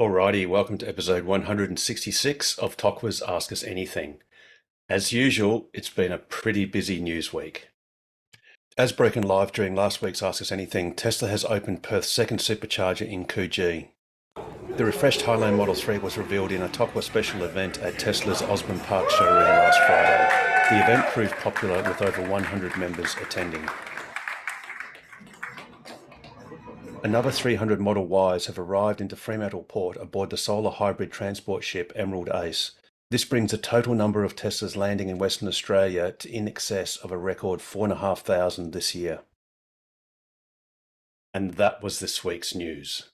Alrighty, welcome to episode 166 of Tokwa's Ask Us Anything. As usual, it's been a pretty busy news week. As broken live during last week's Ask Us Anything, Tesla has opened Perth's second supercharger in Coogee. The refreshed Highland Model 3 was revealed in a Tokwa special event at Tesla's Osborne Park showroom last Friday. The event proved popular with over 100 members attending. Another 300 Model Ys have arrived into Fremantle Port aboard the solar hybrid transport ship Emerald Ace. This brings the total number of Teslas landing in Western Australia to in excess of a record 4,500 this year. And that was this week's news.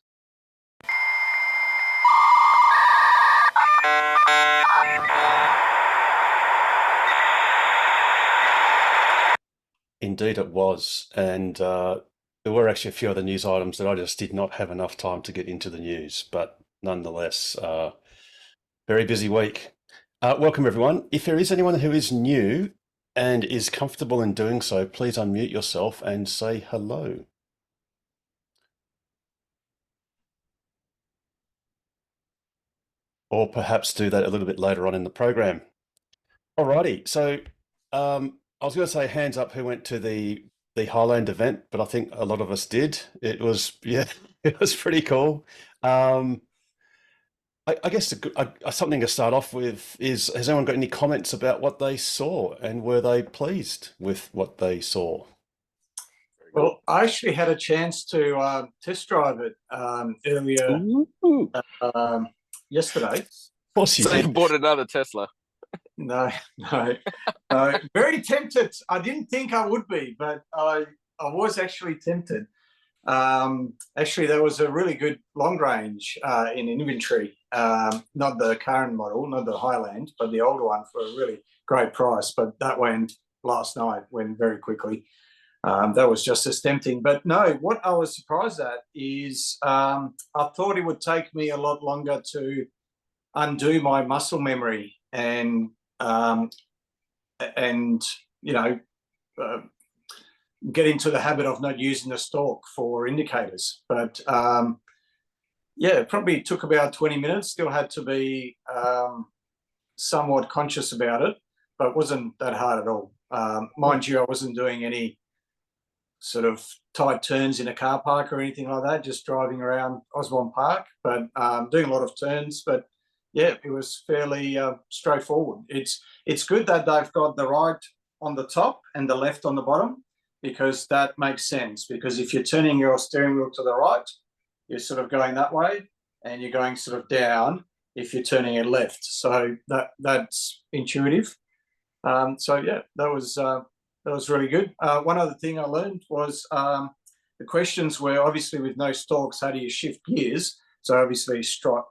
Indeed it was, and there were actually a few other news items that I just did not have enough time to get into the news, but nonetheless, very busy week. Welcome everyone. If there is anyone who is new and is comfortable in doing so, please unmute yourself and say hello. Or perhaps do that a little bit later on in the program. Alrighty, so I was going to say hands up who went to the Highland event, but I think a lot of us did. It was, yeah, it was pretty cool. I guess something to start off with is, has anyone got any comments about what they saw and were they pleased with what they saw? Well, I actually had a chance to test drive it earlier yesterday. Of course you So you did. bought another Tesla? No. Very tempted. I didn't think I would be, but I was actually tempted. Actually, there was a really good long range in inventory, not the current model, not the Highland, but the older one for a really great price. But that went last night, went very quickly. That was just as tempting. But no, what I was surprised at is I thought it would take me a lot longer to undo my muscle memory and you know, get into the habit of not using the stalk for indicators. But yeah, it probably took about 20 minutes. Still had to be somewhat conscious about it, but it wasn't that hard at all. Mind you, I wasn't doing any sort of tight turns in a car park or anything like that, just driving around Osborne Park, but doing a lot of turns. But yeah, it was fairly straightforward. It's good that they've got the right on the top and the left on the bottom, because that makes sense. Because if you're turning your steering wheel to the right, you're sort of going that way, and you're going sort of down if you're turning it left. So that's intuitive. So yeah, that was really good. One other thing I learned was the questions were obviously with no stalks, how do you shift gears? So obviously swipe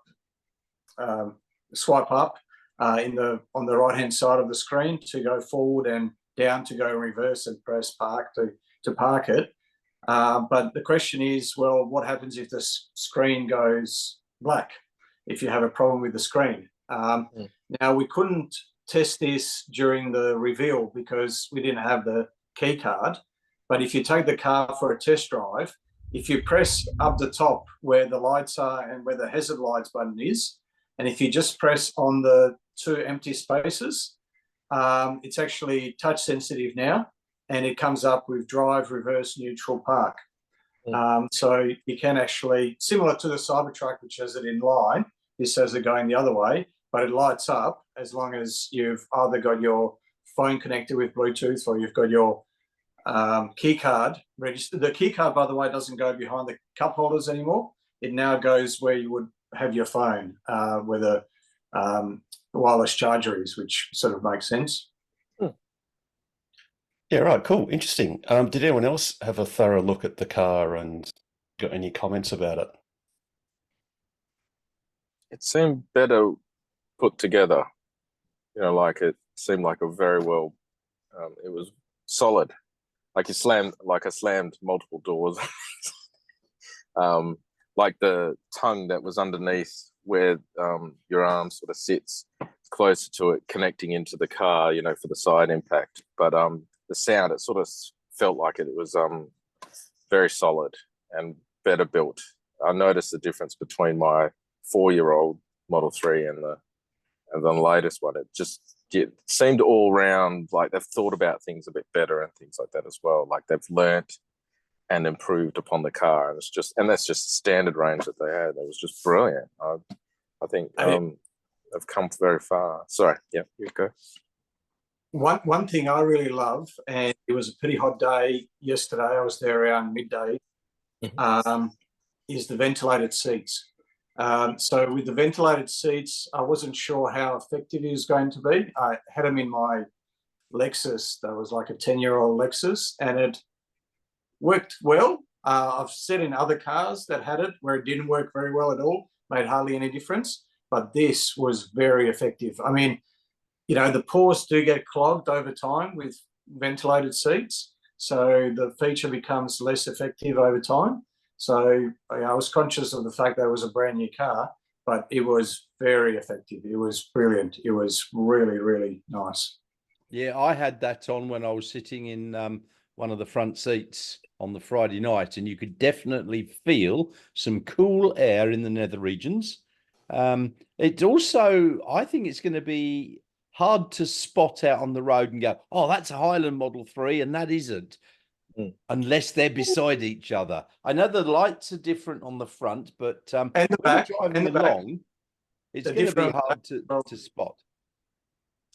up on the right hand side of the screen to go forward and down to go reverse, and press park to park it. But the question is, well, what happens if the screen goes black, if you have a problem with the screen? Now, we couldn't test this during the reveal because we didn't have the key card. But if you take the car for a test drive, if you press up the top where the lights are and where the hazard lights button is, and if you just press on the two empty spaces, it's actually touch sensitive now, and it comes up with drive, reverse, neutral, park. So you can actually, similar to the Cybertruck, which has it in line, this has it going the other way, but it lights up as long as you've either got your phone connected with Bluetooth or you've got your key card registered. The key card, by the way, doesn't go behind the cup holders anymore. It now goes where you would have your phone, where the wireless charger is, which sort of makes sense. Yeah, right, cool, interesting. Did anyone else have a thorough look at the car and got any comments about it? It seemed better put together. You know, like it seemed like a very well. It was solid. Like I slammed multiple doors. Like the tongue that was underneath where your arm sort of sits closer to it, connecting into the car, you know, for the side impact. But the sound, it sort of felt like it was very solid and better built. I noticed the difference between my 4-year-old Model 3 and the latest one. It seemed all round like they've thought about things a bit better and things like that as well. Like they've learnt and improved upon the car, and that's just the standard range that they had. That was just brilliant. I think they've come very far. Sorry, yeah, you go. One thing I really love, and it was a pretty hot day yesterday, I was there around midday, is the ventilated seats. So with the ventilated seats, I wasn't sure how effective it was going to be. I had them in my Lexus. That was like a 10-year-old Lexus, and it worked well. I've seen in other cars that had it where it didn't work very well at all, made hardly any difference. But this was very effective. I mean, the pores do get clogged over time with ventilated seats, so the feature becomes less effective over time. So I was conscious of the fact that it was a brand new car, but it was very effective. It was brilliant. It was really, really nice. Yeah, I had that on when I was sitting in one of the front seats on the Friday night, and you could definitely feel some cool air in the nether regions. It also, I think it's going to be hard to spot out on the road and go, oh, that's a Highland Model 3 and that isn't, unless they're beside each other. I know the lights are different on the front, but and the back, driving along, it's going to be hard to spot.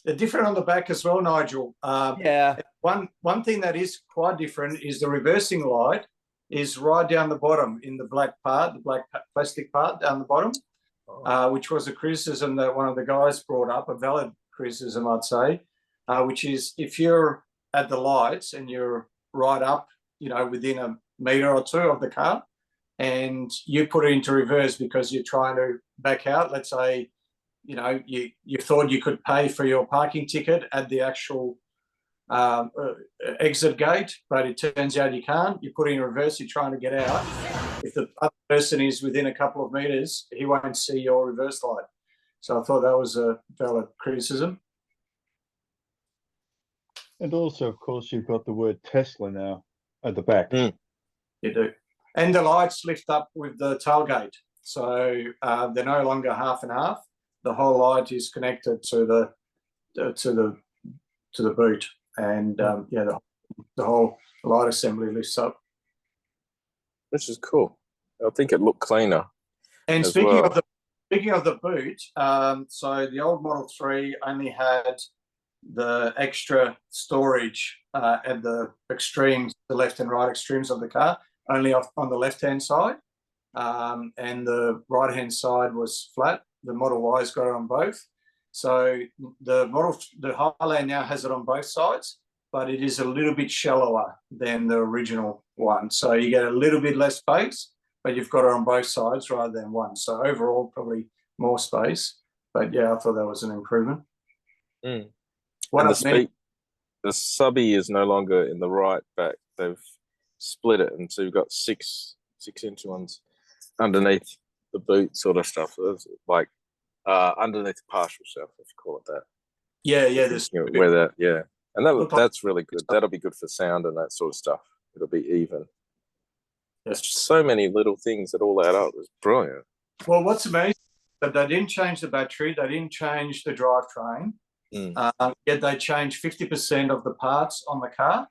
They're different on the back as well, Nigel. Yeah. One thing that is quite different is the reversing light is right down the bottom in the black part, the black plastic part down the bottom, which was a criticism that one of the guys brought up, a valid criticism, I'd say, which is if you're at the lights and you're right up, within a metre or two of the car, and you put it into reverse because you're trying to back out, let's say, you thought you could pay for your parking ticket at the actual exit gate, but it turns out you can't. You put it in reverse, you're trying to get out. If the other person is within a couple of metres, he won't see your reverse light. So I thought that was a valid criticism. And also, of course, you've got the word Tesla now at the back. You do. And the lights lift up with the tailgate. So they're no longer half and half. The whole light is connected to the boot, and the whole light assembly lifts up, which is cool. I think it looked cleaner. And speaking of the boot, so the old Model 3 only had the extra storage at the extremes, the left and right extremes of the car, only on the left-hand side, and the right-hand side was flat. The Model Y's got it on both. So the Highland now has it on both sides, but it is a little bit shallower than the original one. So you get a little bit less space, but you've got it on both sides rather than one. So overall, probably more space. But yeah, I thought that was an improvement. The subby is no longer in the right back. They've split it, and so you've got 6-inch ones underneath the boot sort of stuff. So it's like underneath the partial shelf, if you call it that. Yeah. And that's really good. That'll be good for sound and that sort of stuff. It'll be even. There's just so many little things that all add up. It's brilliant. Well, what's amazing is that they didn't change the battery, they didn't change the drivetrain, yet they changed 50% of the parts on the car.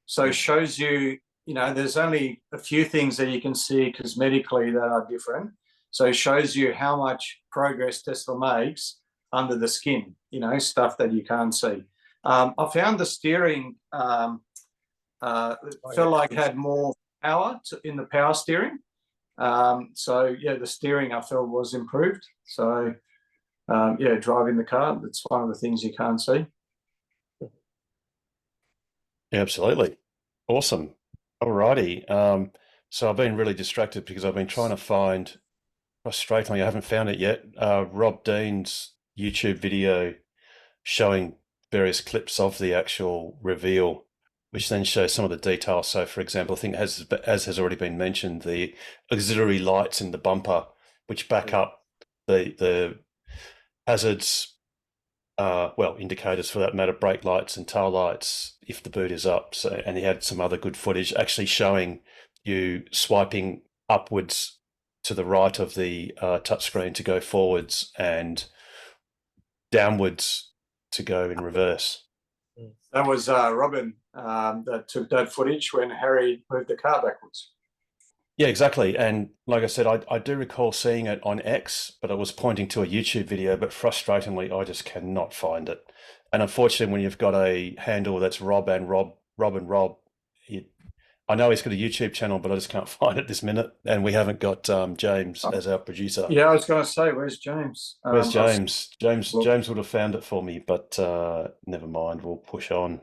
So it shows you, there's only a few things that you can see cosmetically that are different. So it shows you how much progress Tesla makes under the skin, stuff that you can't see. I found the steering felt like it had more power in the power steering. The steering I felt was improved. So, driving the car, that's one of the things you can't see. Yeah, absolutely. Awesome. Alrighty. So I've been really distracted because I've been trying to find, frustratingly, I haven't found it yet, Rob Dean's YouTube video showing various clips of the actual reveal, which then shows some of the details. So, for example, I think as has already been mentioned, the auxiliary lights in the bumper, which back up the hazards, indicators for that matter, brake lights and tail lights if the boot is up. So, and he had some other good footage actually showing you swiping upwards to the right of the touchscreen to go forwards and downwards to go in reverse. That was Robin that took that footage when Harry moved the car backwards. Yeah, exactly. And like I said, I do recall seeing it on X, but I was pointing to a YouTube video, but frustratingly, I just cannot find it. And unfortunately, when you've got a handle that's Rob and Rob, I know he's got a YouTube channel, but I just can't find it this minute. And we haven't got James as our producer. Yeah, I was going to say, where's James? Where's James? James would have found it for me, but never mind. We'll push on.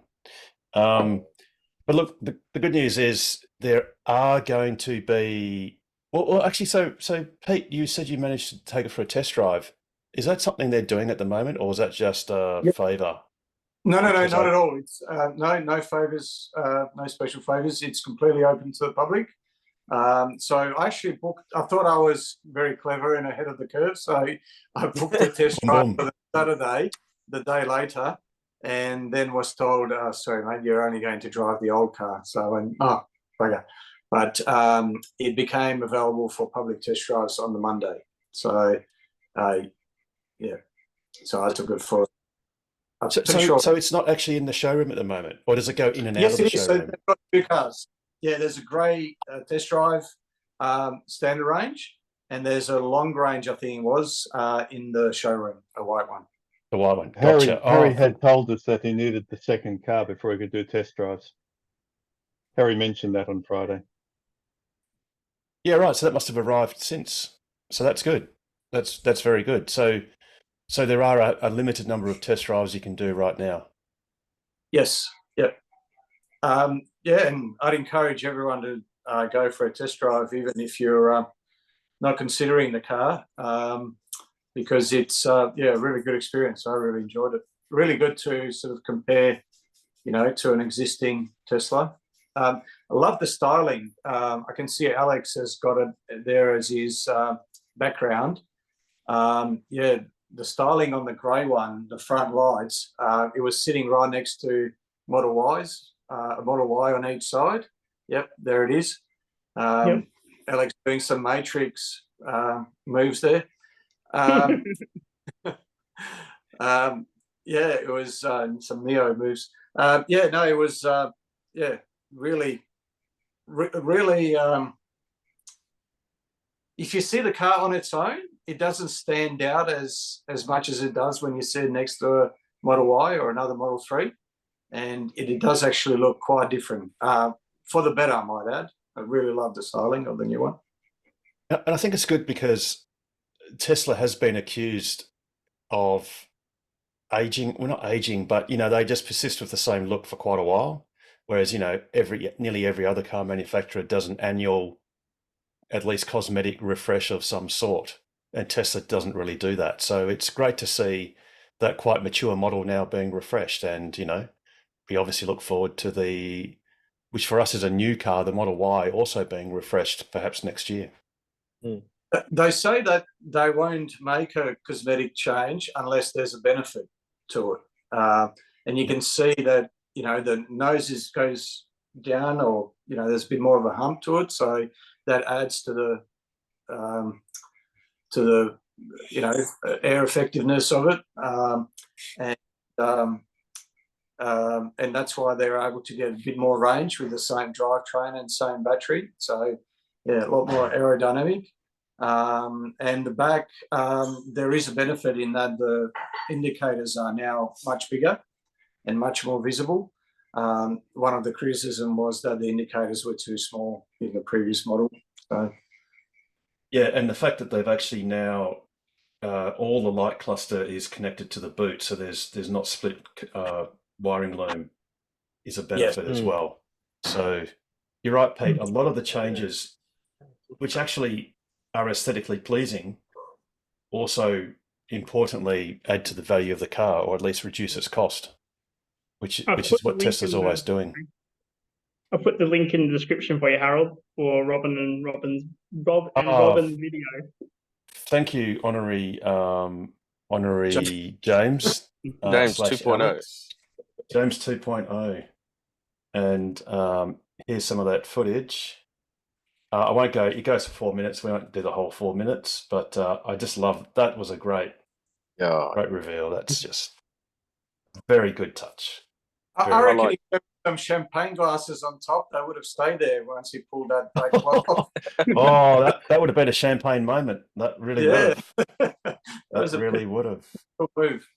But look, the good news is there are going to be. Well, actually, so Pete, you said you managed to take it for a test drive. Is that something they're doing at the moment, or is that just a favour? No, not at all. It's no favours, no special favours. It's completely open to the public. So I actually booked. I thought I was very clever and ahead of the curve, so I booked a test drive for the Saturday, the day later, and then was told, "Sorry, mate, you're only going to drive the old car." So I went, "Oh, bugger." But it became available for public test drives on the Monday. So, yeah, so I took it for. So it's not actually in the showroom at the moment, or does it go in and out of the showroom? So they've got two cars. Yeah, there's a grey test drive standard range, and there's a long range, I think it was, in the showroom, a white one. The white one. Gotcha. Harry had told us that he needed the second car before he could do test drives. Harry mentioned that on Friday. Yeah, right. So that must have arrived since. So that's good. That's very good. So there are a limited number of test drives you can do right now. Yes. Yeah. Yeah, and I'd encourage everyone to go for a test drive, even if you're not considering the car, because it's a really good experience. I really enjoyed it. Really good to sort of compare, to an existing Tesla. I love the styling. I can see Alex has got it there as his background. The styling on the grey one, the front lights, it was sitting right next to Model Ys, a Model Y on each side. Yep, there it is. Alex doing some Matrix moves there. It was some Neo moves. It was really. If you see the car on its own, it doesn't stand out as much as it does when you see it next to a Model Y or another Model 3. And it does actually look quite different. For the better, I might add. I really love the styling of the new one. And I think it's good because Tesla has been accused of aging. Well, not aging, but, they just persist with the same look for quite a while. Whereas, nearly every other car manufacturer does an annual, at least cosmetic refresh of some sort. And Tesla doesn't really do that. So it's great to see that quite mature model now being refreshed. And, we obviously look forward to which for us is a new car, the Model Y, also being refreshed perhaps next year. They say that they won't make a cosmetic change unless there's a benefit to it. And you can see that, the nose goes down, or, there's a bit more of a hump to it. So that adds to the air effectiveness of it. And that's why they're able to get a bit more range with the same drivetrain and same battery. So, a lot more aerodynamic. And the back, there is a benefit in that the indicators are now much bigger and much more visible. One of the criticism was that the indicators were too small in the previous model. So, yeah, and the fact that they've actually now all the light cluster is connected to the boot, so there's not split wiring loom, is a benefit as well. So you're right, Pete. A lot of the changes, which actually are aesthetically pleasing, also importantly add to the value of the car, or at least reduce its cost, which is what Tesla's always doing. I'll put the link in the description for you, Harold, for Rob and Robin's video. Thank you, honorary James. James 2.0. James 2.0. And here's some of that footage. I won't go. It goes for 4 minutes. We won't do the whole 4 minutes, but I just love that. Was a great Yeah, reveal. That's just very good touch. I Very- reckon like- he put some champagne glasses on top. They would have stayed there once he pulled that cloth off. Oh, that would have been a champagne moment. That really Yeah. would have. That That was a really pretty would have. cool move.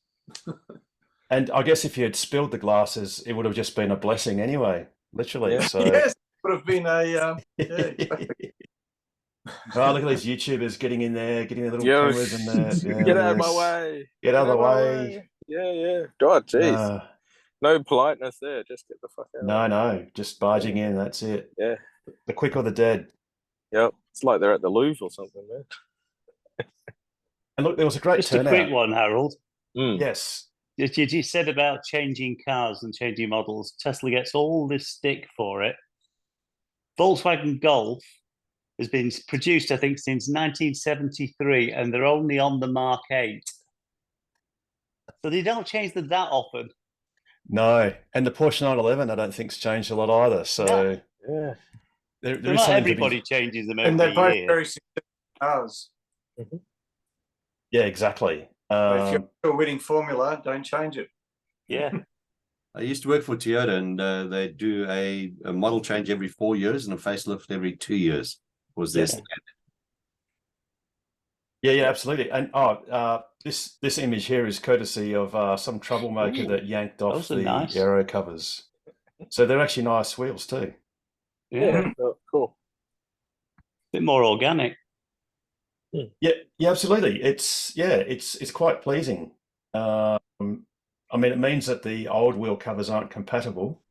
And I guess if you had spilled the glasses, it would have just been a blessing anyway, literally. Yeah. So Yes, would have been a yeah. Exactly. Oh, look at these YouTubers getting in there, getting their little Yeah, cameras in there. Yeah, get out of my yes. way. Get out of the my way. Yeah, yeah. God, jeez. No politeness there. Just get the fuck out. No, just barging in. That's it. Yeah. The quick or the dead. Yep. It's like they're at the Louvre or something, man. And look, there was a great Just a turnout. quick one, Harold. Mm. Yes. You said about changing cars and changing models. Tesla gets all this stick for it. Volkswagen Golf has been produced, I think, since 1973, and they're only on the Mark 8. So they don't change them that often. No. And the Porsche 911, I don't think's changed a lot either. So No. Yeah. there So is not something to be- everybody changes them And they're every both year. very successful cars. Yeah, exactly. If you're still winning formula, don't change it. Yeah. I used to work for Toyota, and they do a model change every 4 years and a facelift every 2 years. Was their Yeah. standard. Yeah, absolutely. And this image here is courtesy of some troublemaker Ooh, that yanked off those are the nice. aero covers. So they're actually nice wheels too. Yeah. Oh, cool. bit more organic. Yeah, absolutely. It's quite pleasing. I mean, it means that the old wheel covers aren't compatible,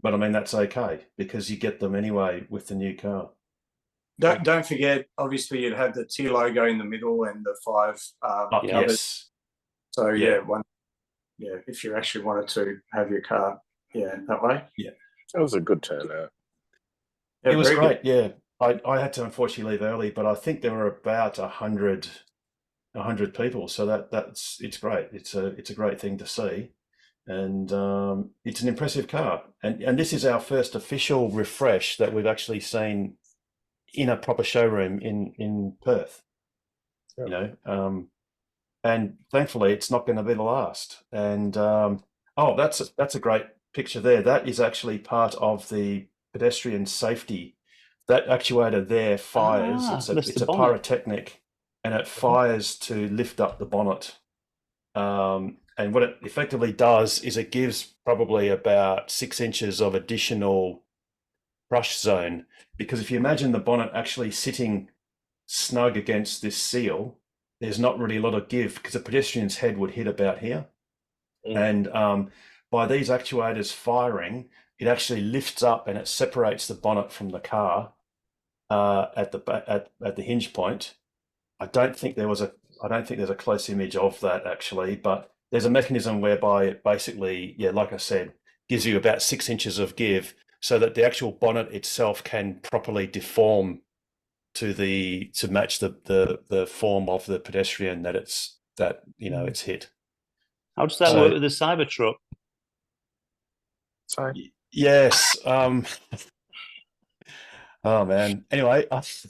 but I mean that's okay because you get them anyway with the new car. Don't forget, obviously, you'd have the T logo in the middle and the 5 Oh, Yeah. covers. yes, So Yeah. if you actually wanted to have your car, that way. That was a good turnout. Yeah, it was very great. Yeah, I had to unfortunately leave early, but I think there were about 100 people. So it's great. It's a great thing to see, and it's an impressive car. And this is our first official refresh that we've actually seen in a proper showroom in Perth. Yeah. You know, and thankfully it's not going to be the last. And that's a great picture there. That is actually part of the pedestrian safety. That actuator there fires. lifts It's the a bonnet. pyrotechnic, and it fires to lift up the bonnet. And what it effectively does is it gives probably about 6 inches of additional brush zone, because if you imagine the bonnet actually sitting snug against this seal, there's not really a lot of give because a pedestrian's head would hit about here. And by these actuators firing, it actually lifts up and it separates the bonnet from the car at the hinge point. I don't think there's a close image of that actually, but there's a mechanism whereby it basically, like I said, gives you about 6 inches of give so that the actual bonnet itself can properly deform to match the form of the pedestrian that it's hit. How does that So- work with the Cybertruck? Sorry. Yes. Oh man. Anyway, it almost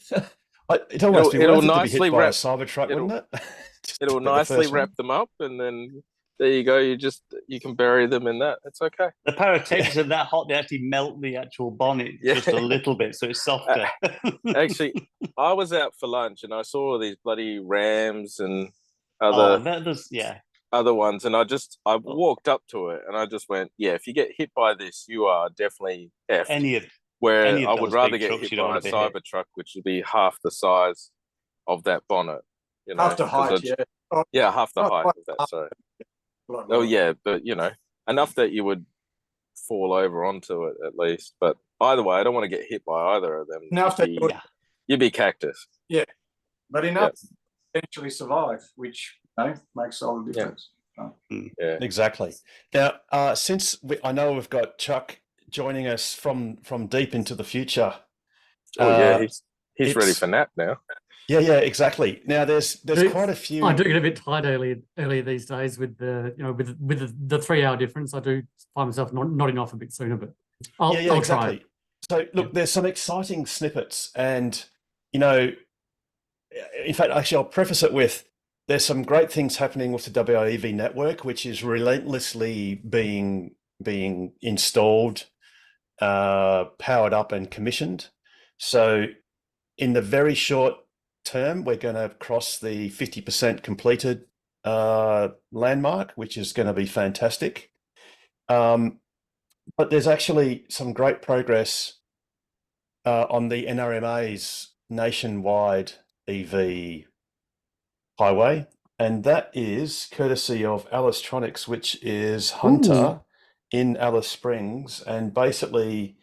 be It'll worth it to be nicely hit by a wrap- Cybertruck, it'll- wouldn't it? Just It'll be the nicely first one. wrap them up, and then there you go. You can bury them in that. It's okay. The pyrotechnics are that hot, they actually melt the actual bonnet just a Yeah. little bit, so it's softer. Actually, I was out for lunch and I saw all these bloody Rams and Oh, that does, yeah. other ones, and I walked up to it and I just went, yeah, if you get hit by this, you are definitely effed. Any of Where any of I those would rather big get trucks, hit you don't by a want to be hit. Cybertruck, which would be half the size of that bonnet. You know, Half the 'cause height, yeah, half the Not height quite of that. half. Sorry. Like Oh that. yeah, but enough that you would fall over onto it at least. But either way, I don't want to get hit by either of them. Enough that you would- You'd be cactus. but enough to eventually survive, which makes all the difference. Exactly. Now, since I know we've got Chuck joining us from deep into the future. Oh yeah, Uh, he's ready it's- for nap now. Yeah, exactly. Now there's Do- quite a few. I do get a bit tired earlier these days with the with the 3 hour difference. I do find myself nodding off a bit sooner, but I'll yeah, try. exactly. So look, there's some exciting snippets, and you know, in fact, actually, I'll preface it with there's some great things happening with the WIEV network, which is relentlessly being installed, powered up, and commissioned. So, in the very short term, we're going to cross the 50% completed landmark, which is going to be fantastic. But there's actually some great progress on the NRMA's nationwide EV highway, and that is courtesy of Alistronics, which is Hunter in Alice Springs. And basically,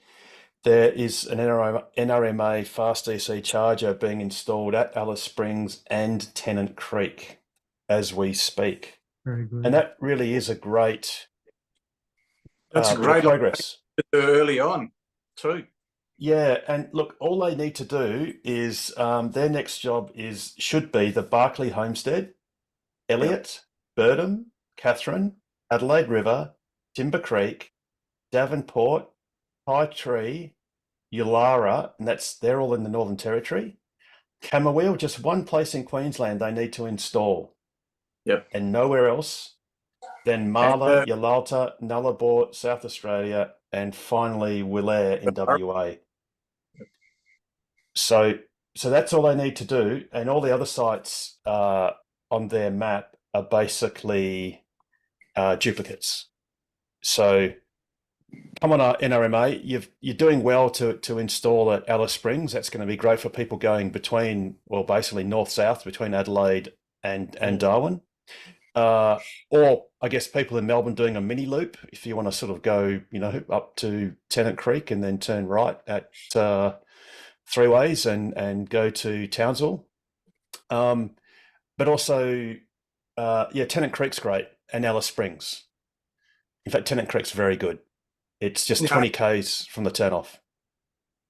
there is an NRMA fast DC charger being installed at Alice Springs and Tennant Creek as we speak. Very good. And that really is a great That's a bit of great progress. early on too. Yeah, and look, all they need to do is their next job should be the Barclay Homestead, Elliott, Birdham, Catherine, Adelaide River, Timber Creek, Davenport, High Tree, Yulara, and they're all in the Northern Territory. Camberwell, just one place in Queensland they need to install. Yep. And nowhere else. Then Marla, Yalalta, Nullarbor, South Australia, and finally Willair in WA. So that's all they need to do, and all the other sites on their map are basically duplicates. So come on, NRMA, you're doing well to install at Alice Springs. That's going to be great for people going between, well, basically north-south between Adelaide and Darwin. Or I guess people in Melbourne doing a mini loop if you want to sort of go, up to Tennant Creek and then turn right at Three Ways and go to Townsville. But also, Tennant Creek's great, and Alice Springs. In fact, Tennant Creek's very good. It's just 20 k's from the turnoff.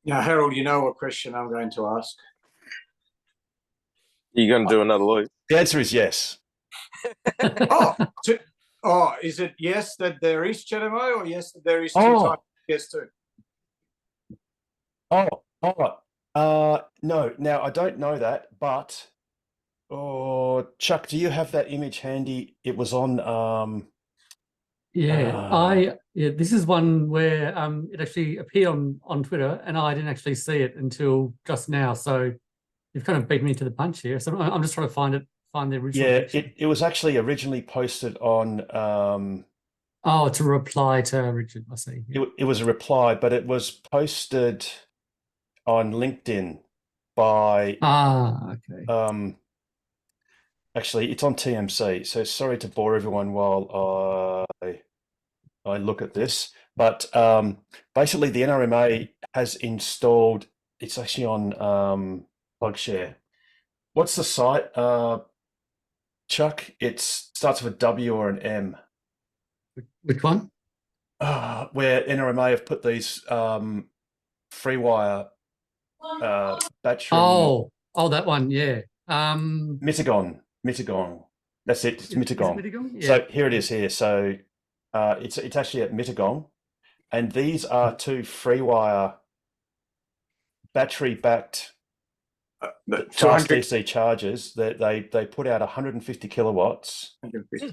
Now, Harold, you know what question I'm going to ask? Are you going to do another loop? The answer is yes. Is it yes that there is CHAdeMO, or yes that there is two Oh. types? Yes, too. No. Now I don't know that, but Chuck, do you have that image handy? It was on. This is one where it actually appeared on Twitter, and I didn't actually see it until just now. So you've kind of beat me to the punch here. So I'm just trying to find the original. Yeah, picture. it was actually originally posted on. It's a reply to Richard. I see. Yeah. It was a reply, but it was posted on LinkedIn by. Okay. Actually, it's on TMC. So sorry to bore everyone while I look at this, but basically the NRMA has installed. It's actually on PlugShare. What's the site, Chuck? It starts with a W or an M. Which one? Where NRMA have put these FreeWire battery. Oh, that one. Yeah. Mittagong. That's it. It's Mittagong. Mittagong? Yeah. So here it is here. So it's actually at Mittagong, and these are two FreeWire battery-backed fast DC chargers that they put out 150 kilowatts,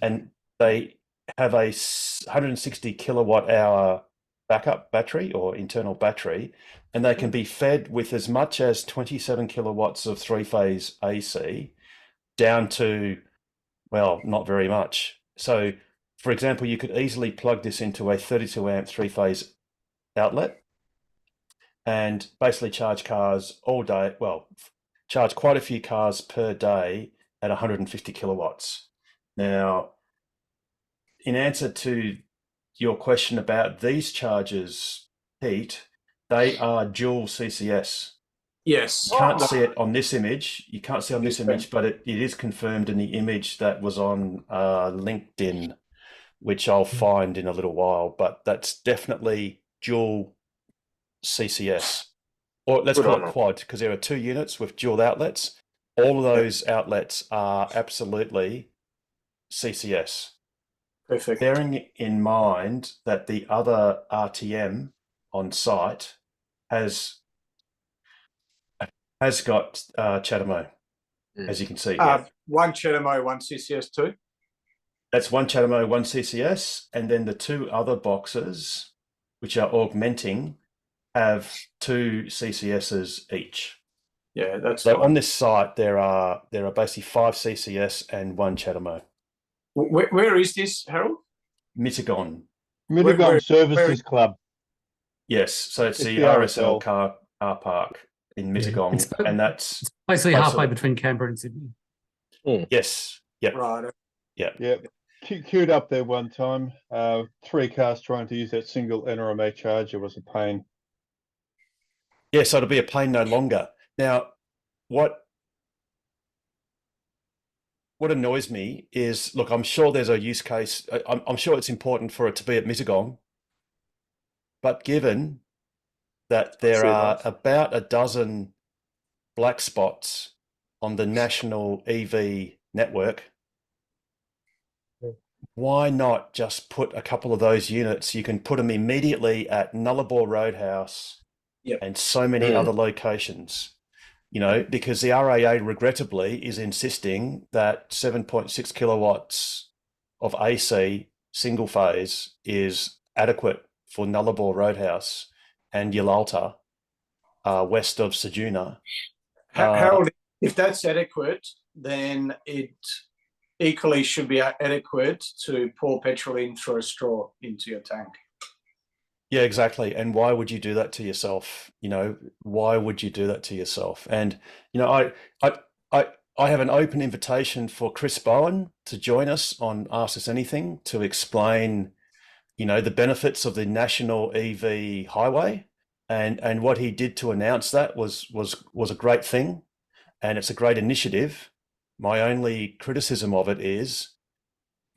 and they have a 160 kilowatt hour backup battery or internal battery, and they can be fed with as much as 27 kilowatts of three-phase AC down to, well, not very much. So, for example, you could easily plug this into a 32 amp three-phase outlet and basically charge cars all day. Well, charge quite a few cars per day at 150 kilowatts. Now, in answer to your question about these chargers, Pete, they are dual CCS. Yes. You can't see it on this image. You can't see on this image, but it is confirmed in the image that was on LinkedIn, which I'll find in a little while. But that's definitely dual CCS. Or let's call it quad, because there are two units with dual outlets. All of those outlets are absolutely CCS. Perfect. Bearing in mind that the other RTM on site has got CHAdeMO, as you can see. One CHAdeMO, one CCS2. That's one CHAdeMO, one CCS, and then the two other boxes, which are augmenting, have two CCSs each. Yeah, that's So fine. on this site, there are basically 5 CCS and one CHAdeMO. Where is this, Harold? Mittagong. Mittagong Services where- Club. Yes, so it's It's the the RSL RSL. car park in Mittagong, it's- and that's Basically Closer. halfway between Canberra and Sydney. yes, yep, Right. Yep. Queued up there one time. 3 cars trying to use that single NRMA charger was a pain. yeah. So it'll be a pain no longer. Now, what annoys me is, look, I'm sure there's a use case. I'm sure it's important for it to be at Mittagong, but given that there Sure are does. about a dozen black spots on the national EV network, why not just put a couple of those units? You can put them immediately at Nullarbor Roadhouse Yep. and so many other locations, you know, because the RAA regrettably is insisting that 7.6 kilowatts of AC single phase is adequate for Nullarbor Roadhouse and Yalalta, west of Ceduna. Harold, if that's adequate, then it equally should be adequate to pour petrol in through a straw into your tank. Yeah, exactly. And why would you do that to yourself? You know, why would you do that to yourself? And, you know, I have an open invitation for Chris Bowen to join us on Ask Us Anything to explain, you know, the benefits of the National EV Highway, and what he did to announce that was a great thing, and it's a great initiative. My only criticism of it is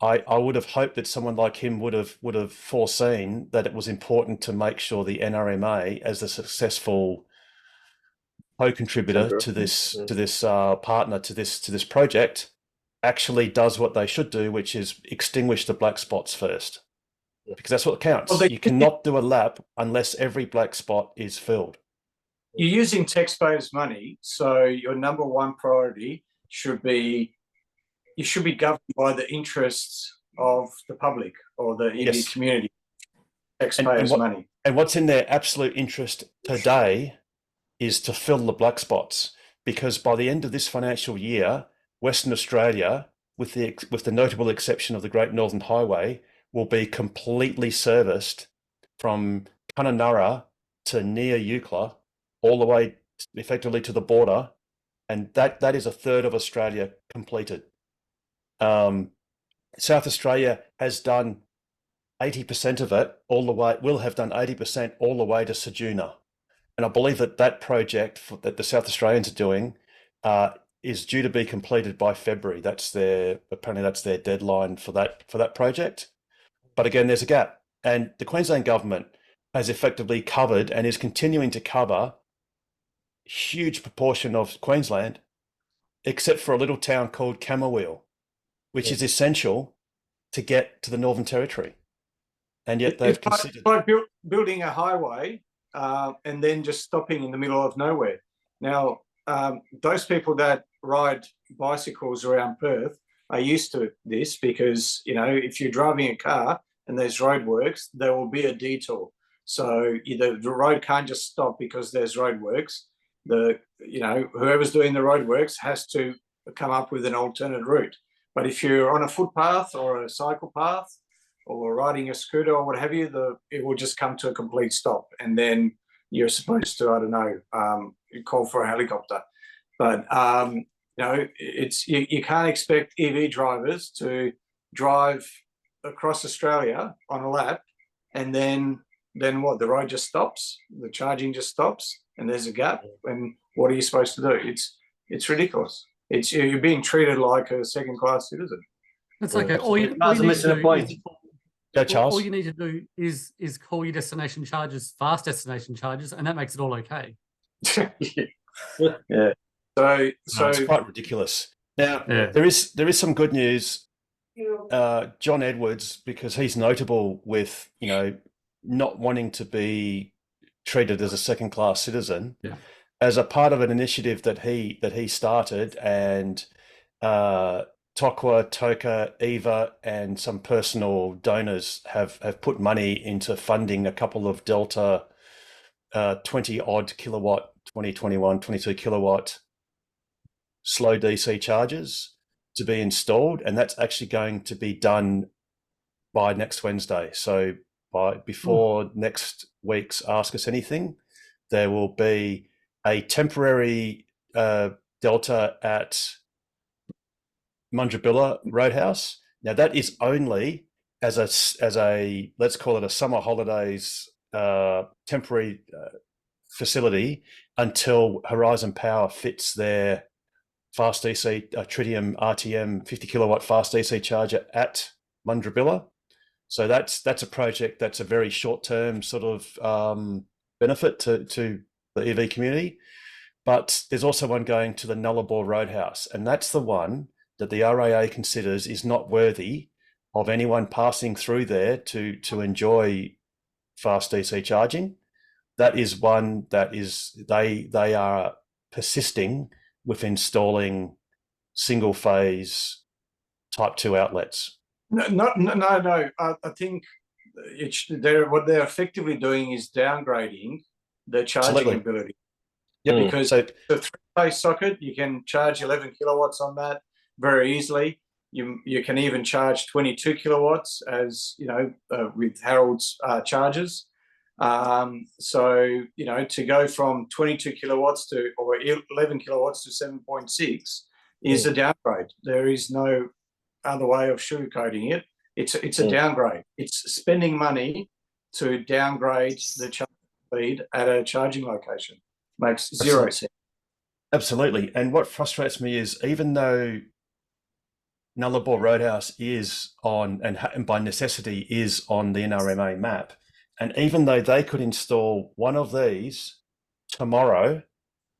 I would have hoped that someone like him would have foreseen that it was important to make sure the NRMA, as a successful co-contributor to this partner to this project, actually does what they should do, which is extinguish the black spots first, because that's what counts. Well, you cannot do a lap unless every black spot is filled. You're using taxpayers' money, so your number one priority should be governed by the interests of the public or the EV Yes. community. Taxpayers' money. And what's in their absolute interest today is to fill the black spots, because by the end of this financial year, Western Australia, with the notable exception of the Great Northern Highway, will be completely serviced from Kununurra to near Eucla, all the way effectively to the border, and that is a third of Australia completed. South Australia has done 80% of it all the way, will have done 80% all the way to Ceduna. And I believe that project that the South Australians are doing is due to be completed by February. Apparently that's their deadline for that project. But again, there's a gap. And the Queensland government has effectively covered and is continuing to cover a huge proportion of Queensland, except for a little town called Camberwell, which is essential to get to the Northern Territory. And yet they've considered... It's like building a highway and then just stopping in the middle of nowhere. Now, those people that ride bicycles around Perth are used to this, because, you know, if you're driving a car and there's roadworks, there will be a detour. So the road can't just stop because there's roadworks. Whoever's doing the roadworks has to come up with an alternate route. But if you're on a footpath or a cycle path or riding a scooter or what have you, it will just come to a complete stop, and then you're supposed to, I don't know, call for a helicopter. But you can't expect EV drivers to drive across Australia on a lap, and then what? The road just stops, the charging just stops, and there's a gap. And what are you supposed to do? It's ridiculous. You're being treated like a second-class citizen. That's okay. All you Guys are need missing to a do point. is- Yeah, Charles? all you need to do is call your destination charges fast destination charges, and that makes it all okay. Yeah. So it's quite ridiculous. Now, Yeah. there is some good news. John Edwards, because he's notable with, you know, not wanting to be treated as a second-class citizen. Yeah. As a part of an initiative that he started, and Tokwa, Toka, Eva, and some personal donors have put money into funding a couple of Delta 20-odd kilowatt, 2021, 22 kilowatt slow DC chargers to be installed, and that's actually going to be done by next Wednesday. So before next week's Ask Us Anything, there will be a temporary Delta at Mundrabilla Roadhouse. Now that is only as a let's call it a summer holidays temporary facility until Horizon Power fits their fast DC Tritium RTM 50 kilowatt fast DC charger at Mundrabilla. So that's a project that's a very short term sort of benefit to the EV community. But there's also one going to the Nullarbor Roadhouse, and that's the one that the RAA considers is not worthy of anyone passing through there to enjoy fast DC charging. That is one that is they are persisting with installing single phase type 2 outlets. No. I think what they're effectively doing is downgrading the charging Absolutely. ability. Yeah, Because the 3-phase socket, you can charge 11 kilowatts on that very easily. You can even charge 22 kilowatts, as you know, with Harold's chargers. So to go from 22 kilowatts or 11 kilowatts to 7.6 is a downgrade. There is no other way of sugarcoating it. It's a downgrade. It's spending money to downgrade the charging speed at a charging location. Makes zero sense. Absolutely. And what frustrates me is, even though Nullarbor Roadhouse is on, and by necessity is on the NRMA map, and even though they could install one of these tomorrow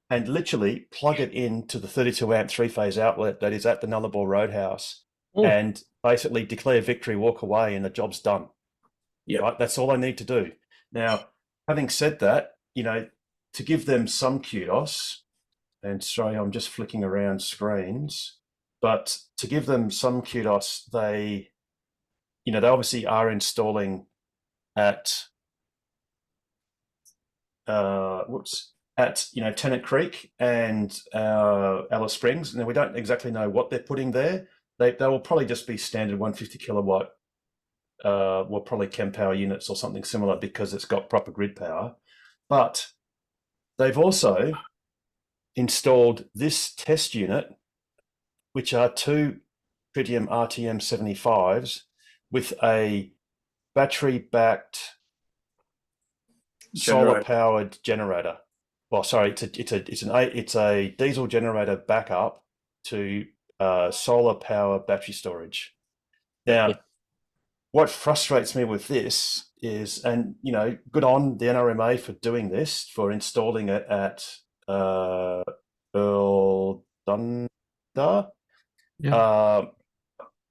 and literally plug it into the 32 amp 3-phase outlet that is at the Nullarbor Roadhouse and basically declare victory, walk away, and the job's done. Yeah, right. That's all I need to do. Now, having said that, to give them some kudos, and sorry, I'm just flicking around screens, but to give them some kudos, they obviously are installing at Tennant Creek and Alice Springs. Now, we don't exactly know what they're putting there. They will probably just be standard 150 kilowatt, probably Chem Power units or something similar, because it's got proper grid power. But they've also installed this test unit, which are 2 Tritium RTM 75s with a battery-backed solar-powered generator. Well, sorry, it's a diesel generator backup to solar-power battery storage. Now, what frustrates me with this is, and good on the NRMA for doing this, for installing it at Earl Dunda, or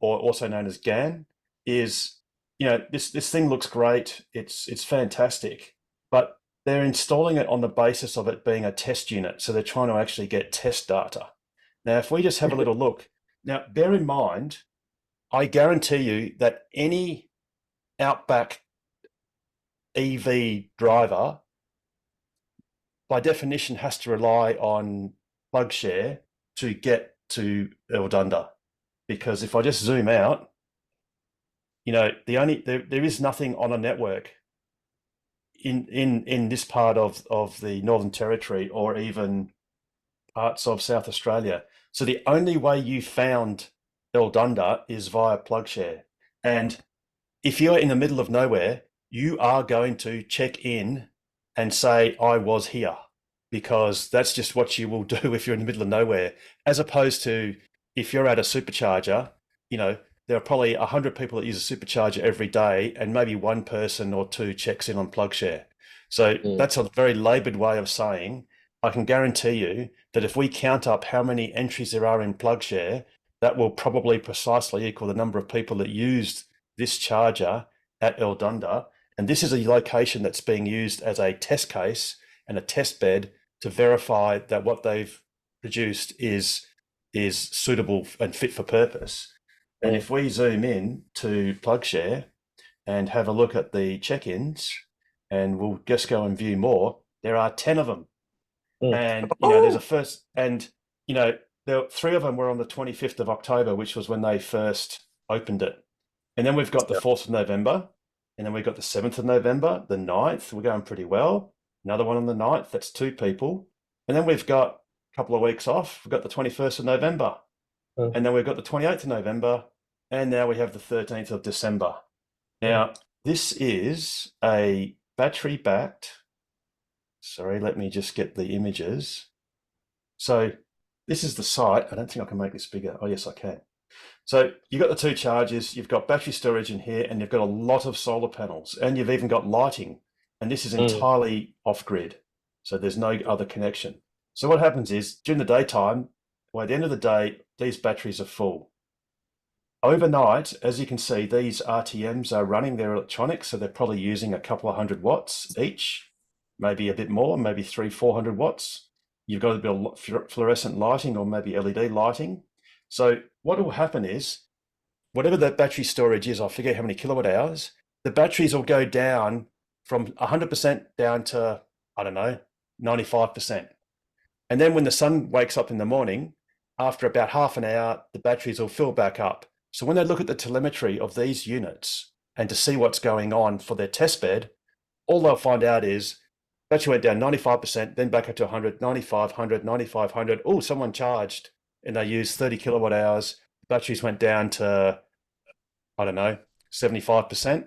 also known as GAN, is this thing looks great. It's fantastic, but they're installing it on the basis of it being a test unit, so they're trying to actually get test data. Now, if we just have a little look, now bear in mind, I guarantee you that any Outback EV driver, by definition, has to rely on PlugShare to get to Eldunda, because if I just zoom out, there is nothing on a network in this part of the Northern Territory or even parts of South Australia. So the only way you found Eldunda is via PlugShare. And if you're in the middle of nowhere, you are going to check in and say, I was here, because that's just what you will do if you're in the middle of nowhere, as opposed to if you're at a supercharger. There are probably 100 people that use a supercharger every day, and maybe one person or two checks in on PlugShare. So that's a very laboured way of saying, I can guarantee you that if we count up how many entries there are in PlugShare, that will probably precisely equal the number of people that used this charger at Eldunda. And this is a location that's being used as a test case and a test bed to verify that what they've produced is suitable and fit for purpose. And if we zoom in to PlugShare and have a look at the check-ins, and we'll just go and view more, there are 10 of them. And, there's a first, and, there were 3 of them were on the 25th of October, which was when they first opened it. And then we've got the 4th of November, and then we've got the 7th of November, the 9th, we're going pretty well. Another one on the 9th, that's 2 people. And then we've got a couple of weeks off. We've got the 21st of November, and then we've got the 28th of November, and now we have the 13th of December. Now, this is a battery-backed, sorry, let me just get the images. So this is the site. I don't think I can make this bigger. Oh, yes, I can. So you've got the 2 chargers, you've got battery storage in here, and you've got a lot of solar panels, and you've even got lighting. And this is entirely off-grid. So there's no other connection. So what happens is during the daytime, well, at the end of the day, these batteries are full. Overnight, as you can see, these RTMs are running their electronics, so they're probably using a couple of 100 watts each, maybe a bit more, maybe 300-400 watts. You've got a bit of fluorescent lighting or maybe LED lighting. So what will happen is, whatever that battery storage is, I forget how many kilowatt hours, the batteries will go down from 100% down to, I don't know, 95%. And then when the sun wakes up in the morning, after about half an hour, the batteries will fill back up. So when they look at the telemetry of these units and to see what's going on for their test bed, all they'll find out is battery went down 95%, then back up to 100, 95, 100, 95, 100. Oh, someone charged and they used 30 kilowatt hours. Batteries went down to, I don't know, 75%,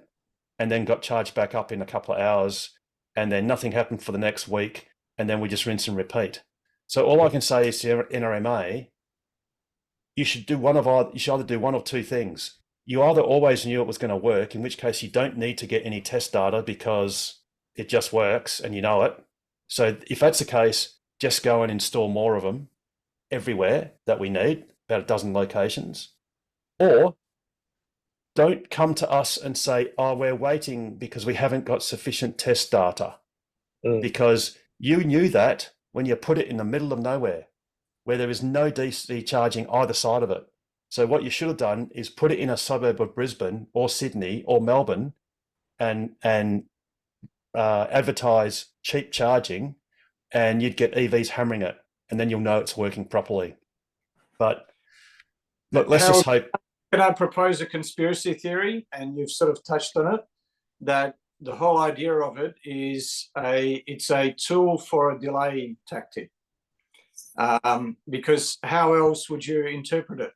and then got charged back up in a couple of hours. And then nothing happened for the next week. And then we just rinse and repeat. So all I can say is to NRMA, you should either do one of 2 things. You either always knew it was going to work, in which case you don't need to get any test data because it just works and you know it. So if that's the case, just go and install more of them everywhere that we need, about a dozen locations. Or don't come to us and say, oh, we're waiting because we haven't got sufficient test data. Because you knew that when you put it in the middle of nowhere, where there is no DC charging either side of it. So what you should have done is put it in a suburb of Brisbane or Sydney or Melbourne and advertise cheap charging, and you'd get EVs hammering it, and then you'll know it's working properly. But look, let's just hope. Can I propose a conspiracy theory? And you've sort of touched on it, that the whole idea of it is it's a tool for a delay tactic. Because how else would you interpret it?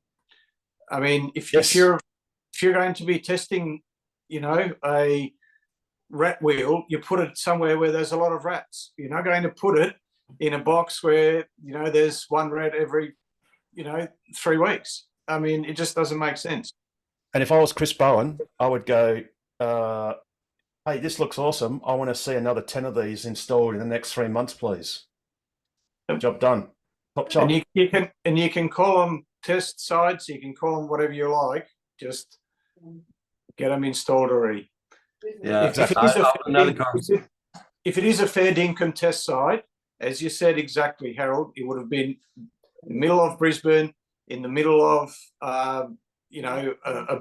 I mean, if you're going to be testing, a rat wheel, you put it somewhere where there's a lot of rats. You're not going to put it in a box where there's one rat every 3 weeks. I mean, it just doesn't make sense. And if I was Chris Bowen, I would go, hey, this looks awesome. I want to see another 10 of these installed in the next 3 months, please. Job done. Top job. And you can call them test sites. You can call them whatever you like. Just get them installed already. Yeah, If it is a fair dinkum test site, as you said exactly, Harold, it would have been in the middle of Brisbane, in the middle of a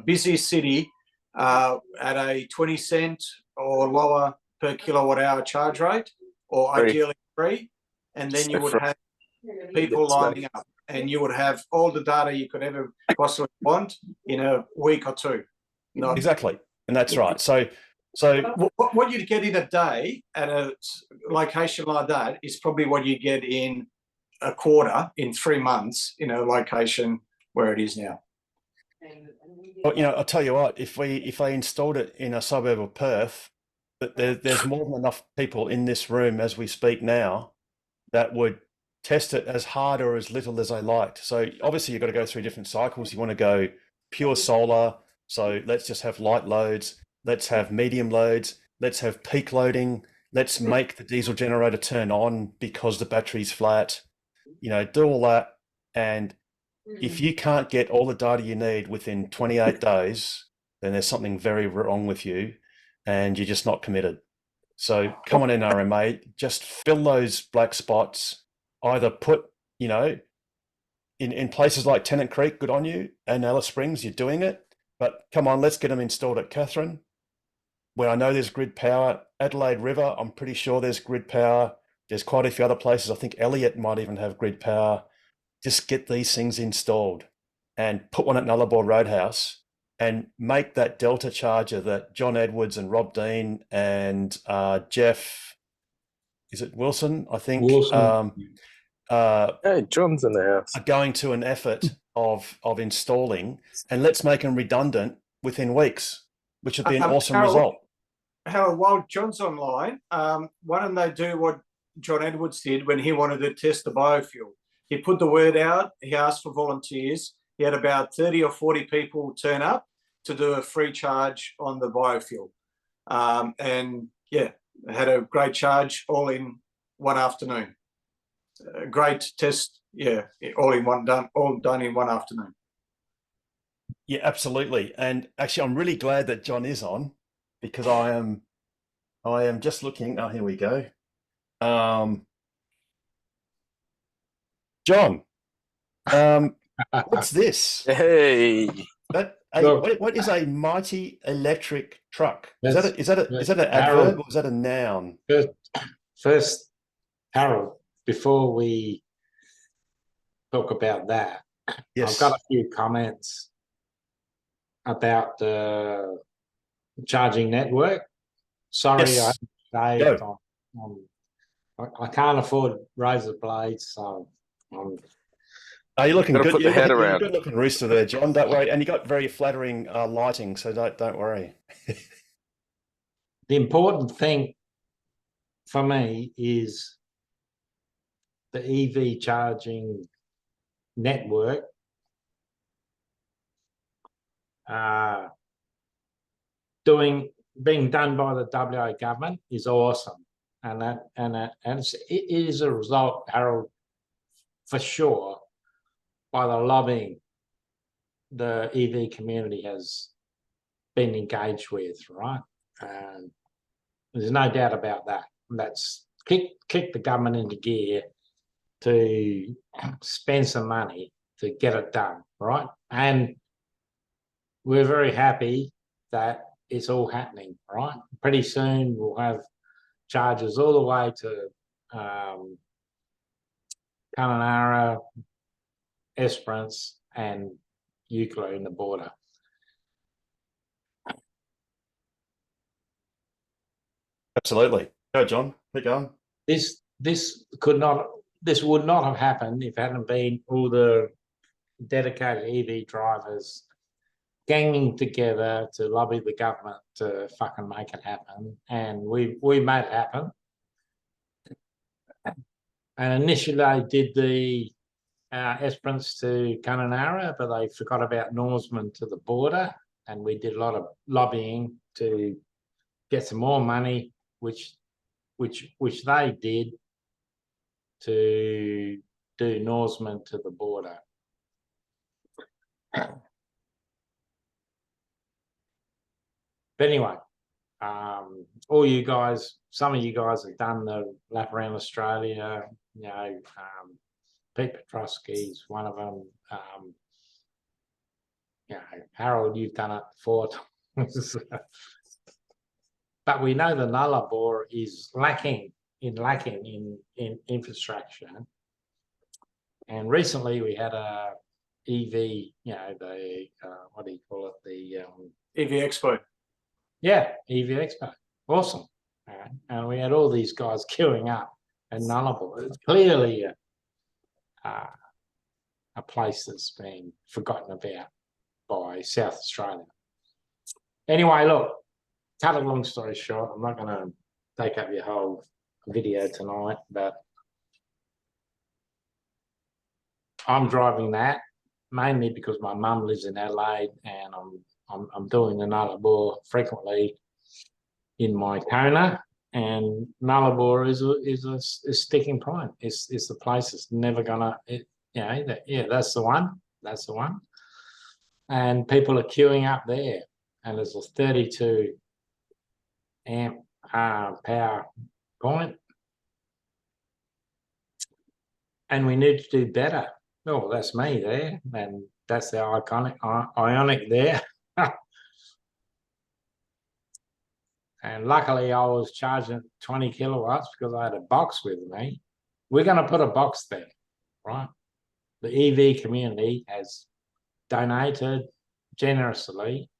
busy city, at a 20 cent or lower per kilowatt hour charge rate, or ideally free, and then you would have people lining up, and you would have all the data you could ever possibly want in a week or 2. Exactly, and that's right. So what you'd get in a day at a location like that is probably what you get in a quarter, in 3 months, in a location where it is now. Well, I'll tell you what, if they installed it in a suburb of Perth, there's more than enough people in this room as we speak now that would test it as hard or as little as they liked. So obviously you've got to go through different cycles. You want to go pure solar. So let's just have light loads. Let's have medium loads. Let's have peak loading. Let's make the diesel generator turn on because the battery's flat. Do all that. And if you can't get all the data you need within 28 days, then there's something very wrong with you. and you're just not committed. So come on, NRMA, just fill those black spots. Either put, you know, in places like Tennant Creek, good on you, and Alice Springs, you're doing it. But come on, let's get them installed at Katherine, where I know there's grid power. Adelaide River, I'm pretty sure there's grid power. There's quite a few other places. I think Elliot might even have grid power. Just get these things installed and put one at Nullarbor Roadhouse and make that Delta charger that John Edwards and Rob Dean and Jeff, is it Wilson? I think. Wilson. Hey, John's in the house. Are going to an effort of installing, and let's make them redundant within weeks, which would be an awesome Harold, result. Harold, while John's online, why don't they do what John Edwards did when he wanted to test the biofuel? He put the word out, he asked for volunteers. He had about 30 or 40 people turn up to do a free charge on the biofuel. And yeah, had a great charge all in one afternoon. A great test, yeah, all done in one afternoon. Yeah, absolutely. And actually, I'm really glad that John is on, because I am just looking. Oh, here we go. John, what's this? Hey, What is a mighty electric truck? Is that an adverb or is that a noun? First, Harold, before we talk about that, Yes. I've got a few comments about the charging network. Sorry, Yes. I saved I can't afford razor blades, so Are you looking Gotta good? put the head around. Good looking rooster there, John. Don't worry. And you got very flattering lighting, so don't worry. the important thing for me is the EV charging network. Being done by the WA government is awesome, and it is a result, Harold, for sure, by the lobbying the EV community has been engaged with, right? There's no doubt about that. That's kick the government into gear to spend some money to get it done, right? And we're very happy that it's all happening, right? Pretty soon we'll have charges all the way to Kununurra, Esperance and Eucla in the border. Absolutely. Go, John. Keep going. This would not have happened if it hadn't been all the dedicated EV drivers ganging together to lobby the government to fucking make it happen, and we made it happen. And initially they did the Esperance to Kununurra, but they forgot about Norseman to the border, and we did a lot of lobbying to get some more money, which they did to do Norseman to the border. But anyway, all you guys, some of you guys have done the lap around Australia, you know, Pete Petrosky's one of them. You know, Harold, you've done it 4 times. But we know the Nullarbor is lacking in infrastructure. And recently we had a EV, you know, the what do you call it? The EV Expo. yeah, EV Expo. Awesome. And we had all these guys queuing up at Nullarbor. It's clearly a place that's been forgotten about by South Australia. Anyway, look, cut a long story short, I'm not going to take up your whole video tonight, but I'm driving that mainly because my mum lives in Adelaide, and I'm doing the Nullarbor frequently in my Kona, and Nullarbor is a sticking point. It's the place that's never gonna, you know, that's the one. That's the one. And people are queuing up there, and there's 32 amp power point. And we need to do better. Oh, that's me there. And that's the iconic Ionic there. And luckily I was charging 20 kilowatts because I had a box with me. We're going to put a box there, right? The EV community has donated generously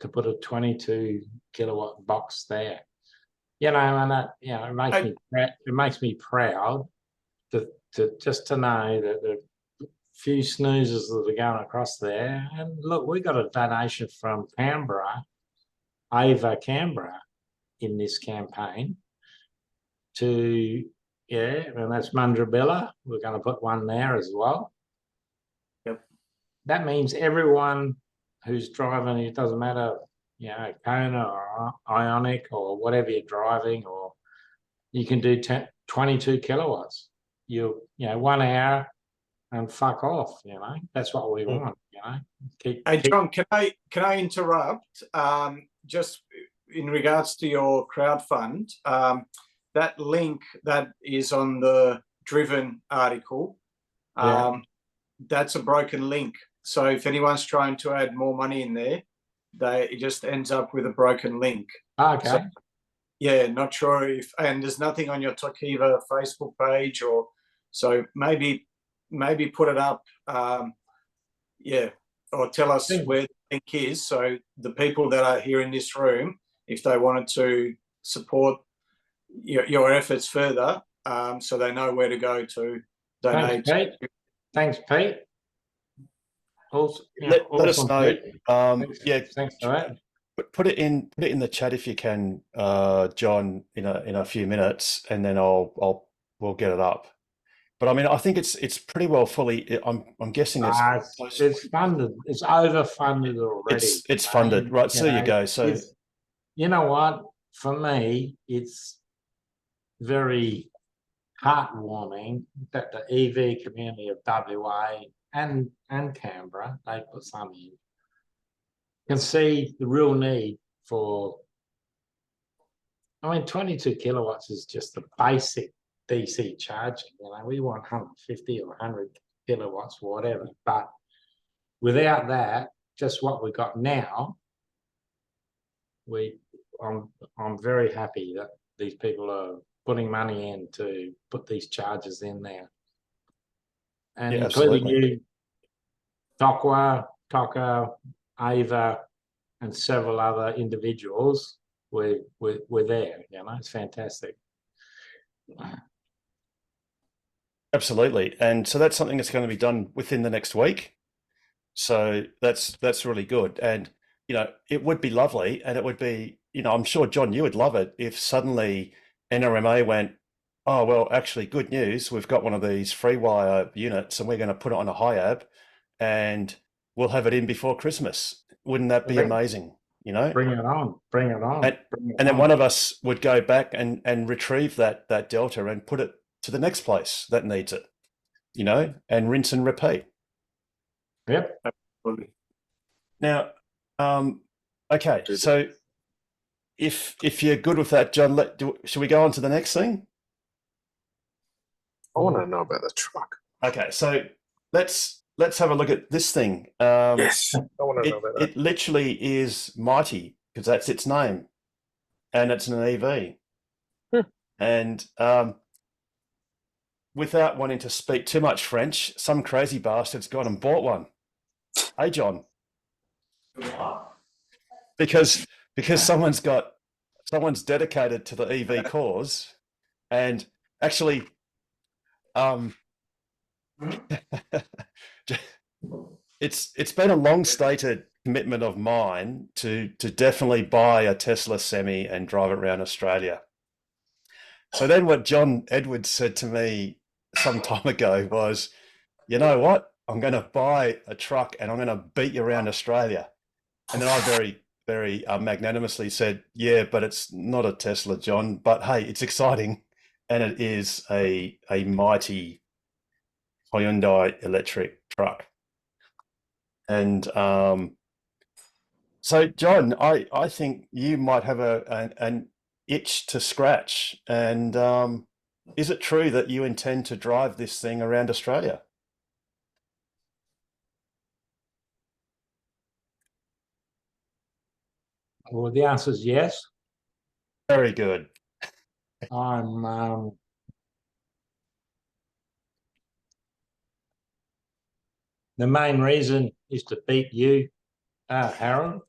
to put a 22 kilowatt box there. You know, and that, you know, it makes me proud to just to know that the few snoozers that are going across there. And look, we got a donation from Canberra, Ava Canberra, in this campaign to, yeah, and that's Mundrabilla. We're going to put one there as well. Yep. That means everyone who's driving, it doesn't matter, you know, Kona or Ionic or whatever you're driving, or you can do 22 kilowatts. You know, 1 hour and fuck off, you know. That's what we want, you know. Hey, John, can I interrupt? Just in regards to your crowdfund, that link that is on the Driven article, that's a broken link. So if anyone's trying to add more money in there, it just ends up with a broken link. Okay. So, yeah, not sure if, and there's nothing on your Tokiva Facebook page, or so maybe put it up, yeah, or tell us where the link is, so the people that are here in this room, if they wanted to support your efforts further, so they know where to go to donate. Thanks, Pete. Also, Let us know. Yeah, thanks for that. Put it in the chat if you can, John, in a few minutes, and then we'll get it up. But I mean, I think it's pretty well fully. I'm guessing it's funded. It's overfunded already. It's funded, right? So there you go. So you know what? For me, it's very heartwarming that the EV community of WA and Canberra, they put some in, can see the real need for. I mean, 22 kilowatts is just the basic DC charging. You know, we want 150 or 100 kilowatts, whatever. But without that, just what we got now, I'm very happy that these people are putting money in to put these chargers in there. And yeah, including absolutely. you, Tokwa, Ava, and several other individuals, we're there. You know, it's fantastic. Absolutely. And so that's something that's going to be done within the next week. So that's really good. And, you know, it would be lovely, and it would be, you know, I'm sure, John, you would love it if suddenly NRMA went, oh, well, actually, good news, we've got one of these free wire units and we're going to put it on a HIAB and we'll have it in before Christmas. Wouldn't that be amazing? You know, bring it on. And then one of us would go back and retrieve that delta and put it to the next place that needs it, you know, and rinse and repeat. Yep. Now, okay, so if you're good with that, John, should we go on to the next thing? I want to know about the truck. Okay, so let's have a look at this thing. Yes, I want to know about that. It literally is Mighty, because that's its name, and it's an EV. And without wanting to speak too much French, some crazy bastard's gone and bought one. Hey, John. Because someone's dedicated to the EV cause, and actually, it's been a long stated commitment of mine to definitely buy a Tesla Semi and drive it around Australia. So then what John Edwards said to me some time ago was, you know what, I'm going to buy a truck and I'm going to beat you around Australia. And then I very, very magnanimously said, yeah, but it's not a Tesla, John, but hey, it's exciting. And it is a Mighty Hyundai electric truck. And So, John, I think you might have an itch to scratch. And is it true that you intend to drive this thing around Australia? Well, the answer is yes. Very good. I'm the main reason is to beat you, Harold.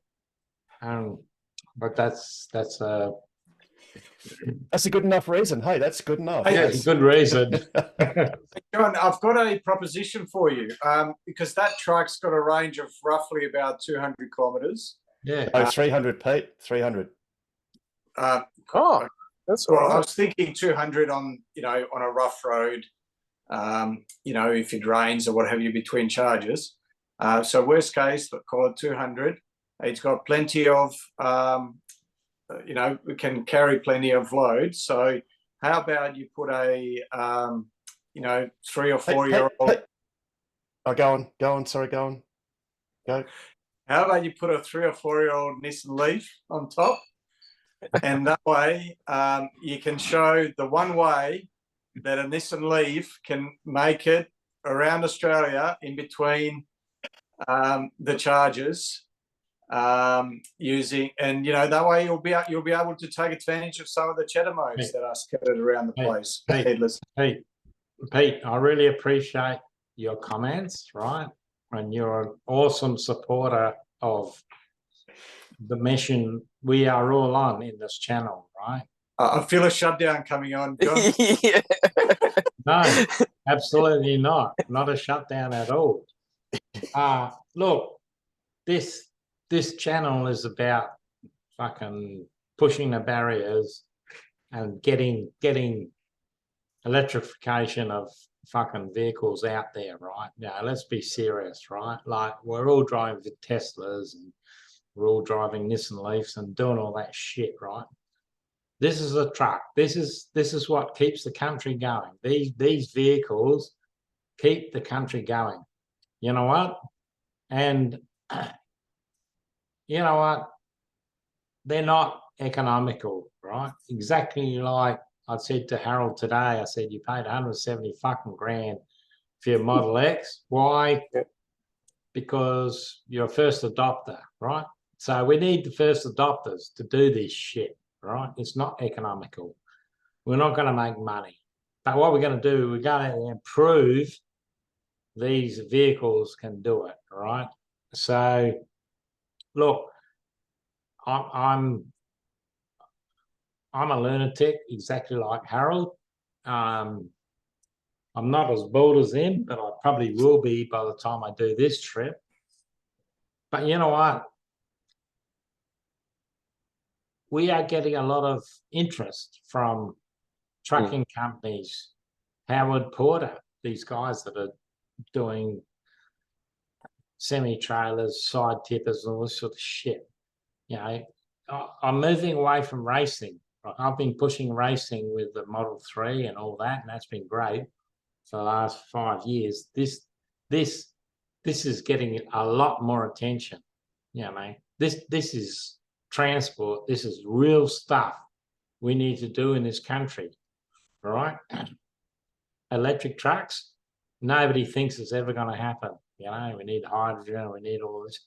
But that's That's a good enough reason. Hey, that's good enough. a good reason. John, I've got a proposition for you because that truck's got a range of roughly about 200 kilometres. Yeah. Oh, 300, Pete. 300. Oh, that's all Well, I right. was thinking 200 on on a rough road, if it rains or what have you between charges. So worst case, call it 200. It's got plenty of, we can carry plenty of load. So how about you put a, 3 or 4 year old. Hey. Oh, go on. Sorry, go on. Go. How about you put a 3 or 4 year old Nissan Leaf on top? And that way you can show the one way that a Nissan Leaf can make it around Australia in between the charges using, and that way you'll be able to take advantage of some of the cheddar modes that are scattered around the place. Pete, I really appreciate your comments, right? And you're an awesome supporter of the mission we are all on in this channel, right? I feel a shutdown coming on, John. Yeah. No, absolutely not. Not a shutdown at all. Look, this channel is about fucking pushing the barriers and getting electrification of fucking vehicles out there, right? Now, let's be serious, right? Like, we're all driving the Teslas and we're all driving Nissan Leafs and doing all that shit, right? This is a truck. This is what keeps the country going. These vehicles keep the country going. You know what? And you know what? They're not economical, right? Exactly like I said to Harold today. I said, you paid 170 fucking grand for your Model X. Why? Because you're a first adopter, right? So we need the first adopters to do this shit, right? It's not economical. We're not going to make money. But what we're going to do, we're going to improve these vehicles can do it, right? So, look, I'm a lunatic, exactly like Harold. I'm not as bold as him, but I probably will be by the time I do this trip. But you know what? We are getting a lot of interest from trucking companies, Howard Porter, these guys that are doing semi-trailers, side tippers, and all this sort of shit. I'm moving away from racing. I've been pushing racing with the Model 3 and all that, and that's been great for the last 5 years. This is getting a lot more attention. This is transport. This is real stuff we need to do in this country, right? Electric trucks, nobody thinks it's ever going to happen. We need hydrogen, we need all this.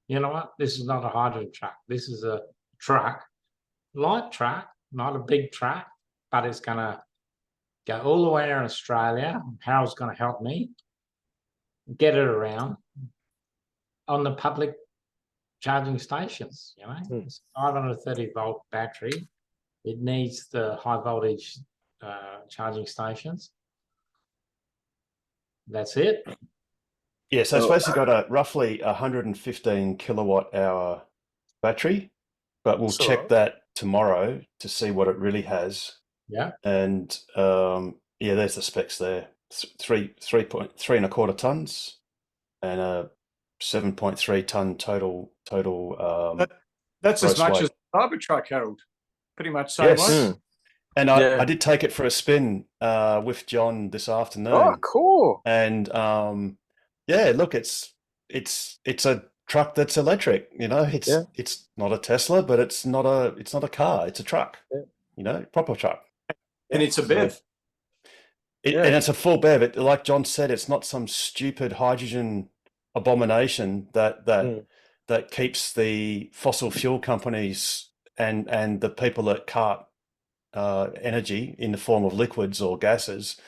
You know what? This is not a hydrogen truck. This is a truck, light truck, not a big truck, but it's going to go all the way around Australia. Harold's going to help me get it around on the public charging stations. It's a 530 volt battery. It needs the high voltage charging stations. That's it. Yeah, so it's basically got a roughly 115 kilowatt hour battery, but we'll check that tomorrow to see what it really has. Yeah. And there's the specs there. 3.3¼ tons and a 7.3 ton total. That's as gross much weight. as a Cybertruck, Harold. Pretty much so Yes. much. And I did take it for a spin with John this afternoon. Oh, cool. And look, it's a truck that's electric. You know, it's not a Tesla, but it's not a car. It's a truck. Yeah. You know, proper truck. And it's a BEV. And it's a full BEV. Like John said, it's not some stupid hydrogen abomination that keeps the fossil fuel companies and the people that cart energy in the form of liquids or gases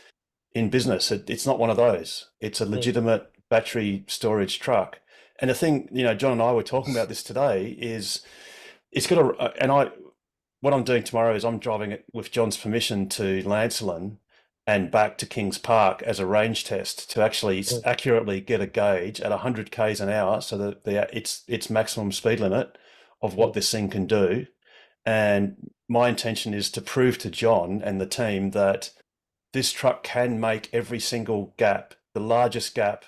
in business. It's not one of those. It's a legitimate battery storage truck. And the thing, you know, John and I were talking about this today, is it's got a, what I'm doing tomorrow is I'm driving it with John's permission to Lancelin and back to Kings Park as a range test to actually accurately get a gauge at 100 k's an hour, so that its maximum speed limit of what this thing can do. And my intention is to prove to John and the team that this truck can make every single gap, the largest gap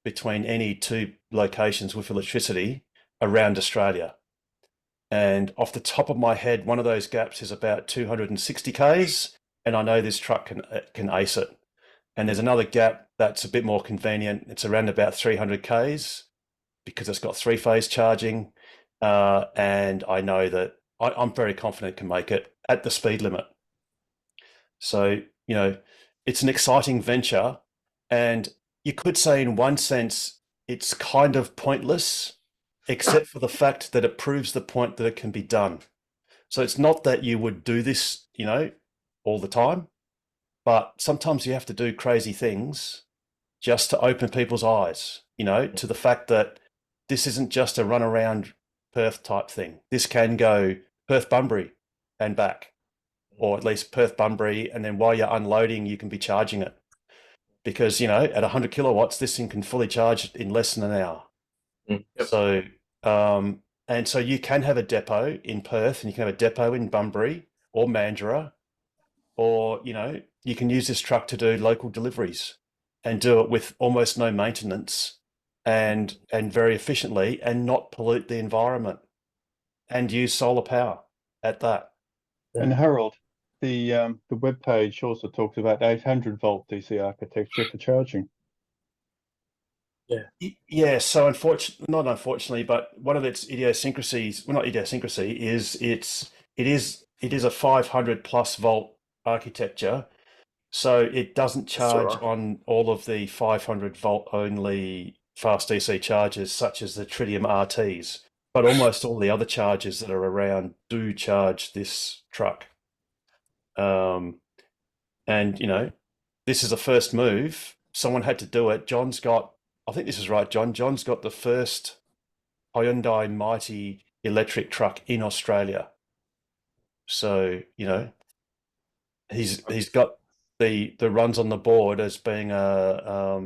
between any two locations with electricity around Australia. And off the top of my head, one of those gaps is about 260 k's, and I know this truck can ace it. And there's another gap that's a bit more convenient. It's around about 300 k's because it's got three-phase charging, and I know that I'm very confident it can make it at the speed limit. So, you know, it's an exciting venture, and you could say in one sense it's kind of pointless, except for the fact that it proves the point that it can be done. So it's not that you would do this, you know, all the time, but sometimes you have to do crazy things just to open people's eyes, you know, to the fact that this isn't just a run around Perth type thing. This can go Perth-Bunbury and back, or at least Perth-Bunbury, and then while you're unloading, you can be charging it. Because, you know, at 100 kilowatts, this thing can fully charge in less than an hour. Yep. So, and so you can have a depot in Perth, and you can have a depot in Bunbury or Mandurah, or, you know, you can use this truck to do local deliveries and do it with almost no maintenance and very efficiently and not pollute the environment and use solar power at that. And Harold, the web page also talks about 800 volt DC architecture for charging. Yeah. So not unfortunately, but one of its idiosyncrasies, well, not idiosyncrasy, is it is a 500 plus volt architecture. So it doesn't charge on all of the 500 volt only fast DC chargers, such as the Tritium RTs, but almost all the other chargers that are around do charge this truck. And, you know, this is a first move. Someone had to do it. John's got, I think this is right, John. John's got the first Hyundai Mighty electric truck in Australia. So, you know, he's got the runs on the board as being a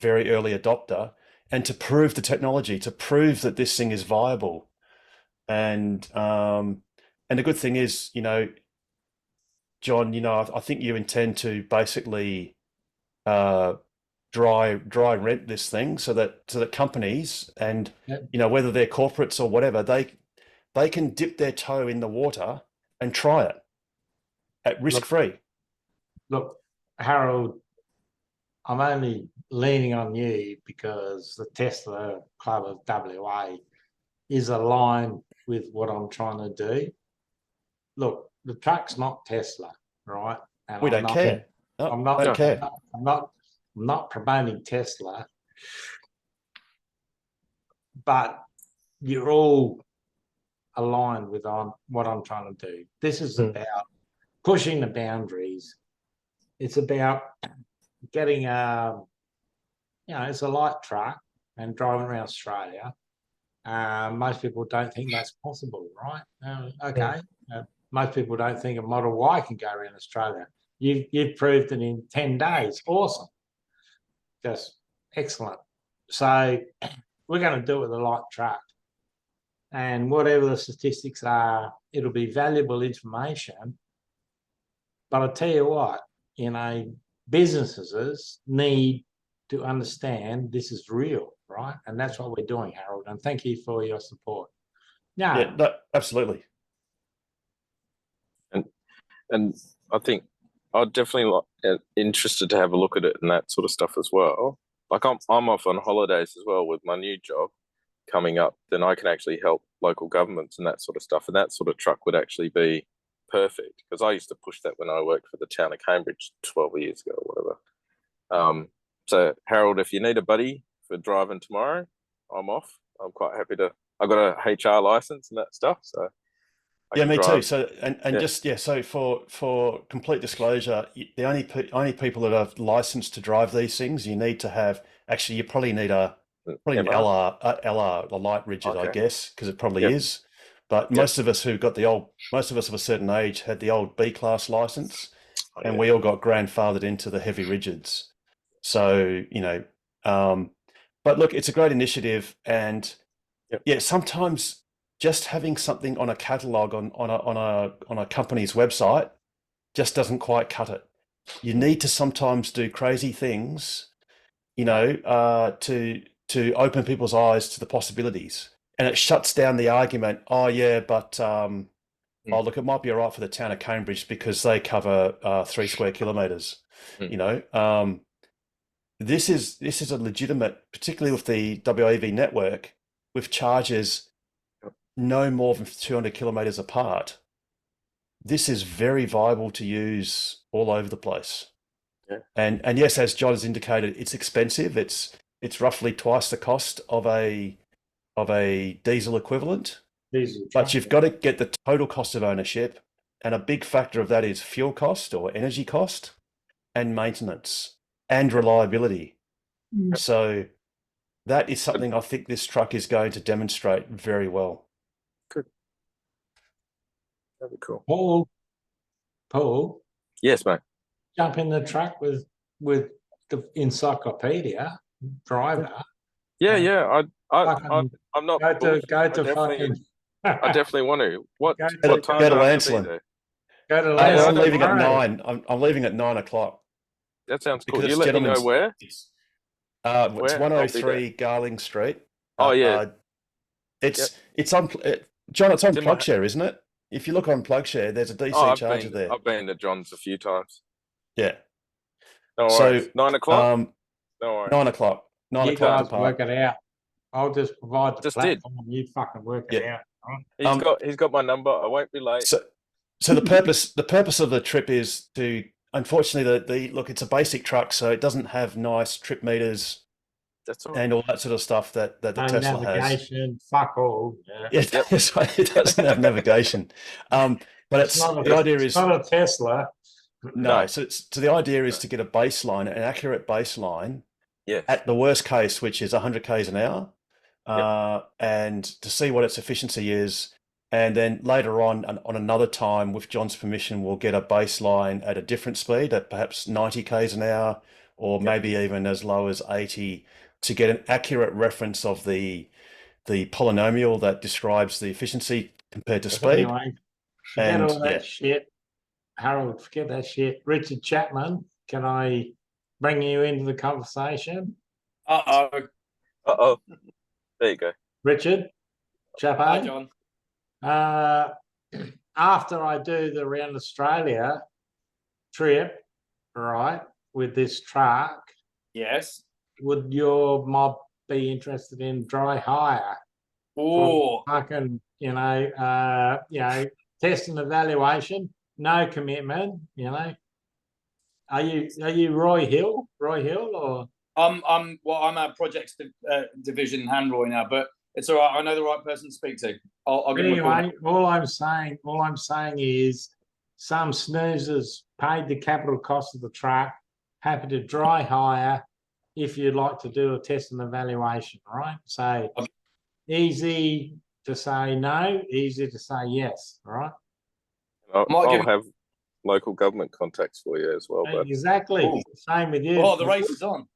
very early adopter, and to prove the technology, to prove that this thing is viable. And the good thing is, you know, John, you know, I think you intend to basically dry rent this thing so that companies and you know, whether they're corporates or whatever, they can dip their toe in the water and try it at risk free. Look, Harold, I'm only leaning on you because the Tesla Club of WA is aligned with what I'm trying to do. Look, the truck's not Tesla, right? And We don't care. No, I'm not don't care. I'm not promoting Tesla, but you're all aligned with what I'm trying to do. This is about pushing the boundaries. It's about getting you know, it's a light truck and driving around Australia. Most people don't think that's possible, right? Okay. Most people don't think a Model Y can go around Australia. You've proved it in 10 days. Awesome. Just excellent. So we're going to do it with a light truck. And whatever the statistics are, it'll be valuable information. But I'll tell you what, you know, businesses need to understand this is real, right? And that's what we're doing, Harold. And thank you for your support. Yeah, no, absolutely. And I think I'd definitely interested to have a look at it and that sort of stuff as well. Like I'm off on holidays as well with my new job, coming up, then I can actually help local governments and that sort of stuff. And that sort of truck would actually be perfect, because I used to push that when I worked for the town of Cambridge 12 years ago or whatever. So Harold, if you need a buddy for driving tomorrow, I'm off. I'm quite happy to. I got a HR license and that stuff, so I Yeah, can me too. drive. So Yeah. so for complete disclosure, the only people that are licensed to drive these things, you need to have, actually you probably need an MR? LR, a light rigid, I Okay. guess, because it probably Yep. is. But Yep. most of us of a certain age had the old B class license, Oh, and yeah. we all got grandfathered into the heavy rigids. So, but look, it's a great initiative, and Yep. yeah, sometimes just having something on a catalog on a company's website just doesn't quite cut it. You need to sometimes do crazy things, to open people's eyes to the possibilities, and it shuts down the argument. Oh yeah, but oh look, it might be all right for the town of Cambridge because they cover 3 square kilometres. This is a legitimate, particularly with the WAV network, with charges no more than 200 kilometres apart. This is very viable to use all over the place. Yeah. And yes, as John has indicated, it's expensive. It's roughly twice the cost of a diesel equivalent. But you've got to get the total cost of ownership, and a big factor of that is fuel cost or energy cost, and maintenance and reliability. So that is something I think this truck is going to demonstrate very well. That'd be cool. Paul, Yes, mate. jump in the truck with the encyclopedia driver. Yeah. Fucking I'm not. go to bullshit. I fucking. I definitely want to. What Go time to do I have to be Lancelin. there? Go to I'm Lansing leaving at tomorrow. 9. I'm leaving at 9 o'clock. That sounds cool. Because You it's let me know gentlemen's- where. It's Where? I'll be 103 Garling Street. Oh, yeah. It's on John. It's on It's in my- PlugShare, isn't it? If you look on PlugShare, there's a DC Oh, charger there. I've been to John's a few times. Yeah. No So, worries. 9 o'clock. No worries. 9 o'clock. 9 You o'clock. guys depart. work it out. I'll just provide the Just did. platform. You fucking work it Yeah. out. Right? He's got my number. I won't be late. So the purpose of the trip is to, unfortunately, look, it's a basic truck, so it doesn't have nice trip meters That's all right. and all that sort of stuff that the No Tesla has. navigation. Fuck all. Yeah. Yeah, it doesn't have navigation. But the idea is It's not a Tesla. no. So the idea is to get a baseline, an accurate baseline, Yes. at the worst case, which is 100 k's an hour, and to see what its efficiency is. And then later on another time, with John's permission, we'll get a baseline at a different speed, at perhaps 90 k's an hour, or maybe even as low as 80, to get an accurate reference of the polynomial that describes the efficiency compared to speed. Anyway, forget And, all that shit. Harold, forget that shit. Richard Chapman, can I bring you into the conversation? Uh-oh. There you go. Richard, Chapo. Hi, John. After I do the round Australia trip, right, with this truck, Yes. would your mob be interested in dry hire? Oh, Fucking, test and evaluation, no commitment, Are you Roy Hill? Roy Hill or I'm a projects division hand Roy now, but it's all right. I know the right person to speak to. I'll give him a call. anyway, all I'm saying is some snoozers paid the capital cost of the truck, happy to dry hire if you'd like to do a test and evaluation, right? So easy to say no, easy to say yes, right? I'll have local government contacts for you as well. But Exactly. Ooh. Same with you. Oh, the race is on.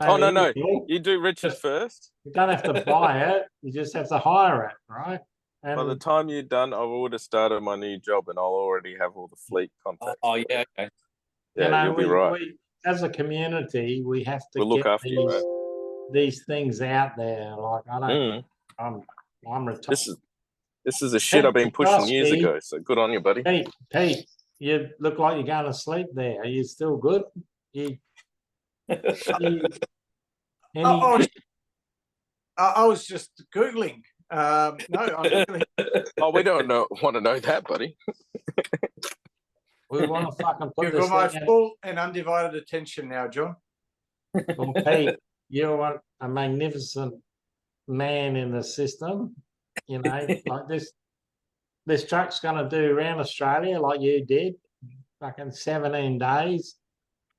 oh no, you do Richard first. You don't have to buy it. You just have to hire it, right? And By the time you're done, I would have started my new job, and I'll already have all the fleet contacts. Oh yeah, okay. Yeah, you'll be right. we, as a community, we have to We'll look get after you, mate. these things out there. Like I don't, Mm. I'm retired. This is the shit I've been pushing years Trusty. ago. So good on you, buddy. Pete, you look like you're going to sleep there. Are you still good? You, any, Oh, I was just Googling. No, I'm Googling. Oh, we don't want to know that, buddy. We want to fucking put You've this got my thing out. full and undivided attention now, John. Well, Pete, you want a magnificent man in the system, you know, like this truck's going to do around Australia like you did, fucking 17 days.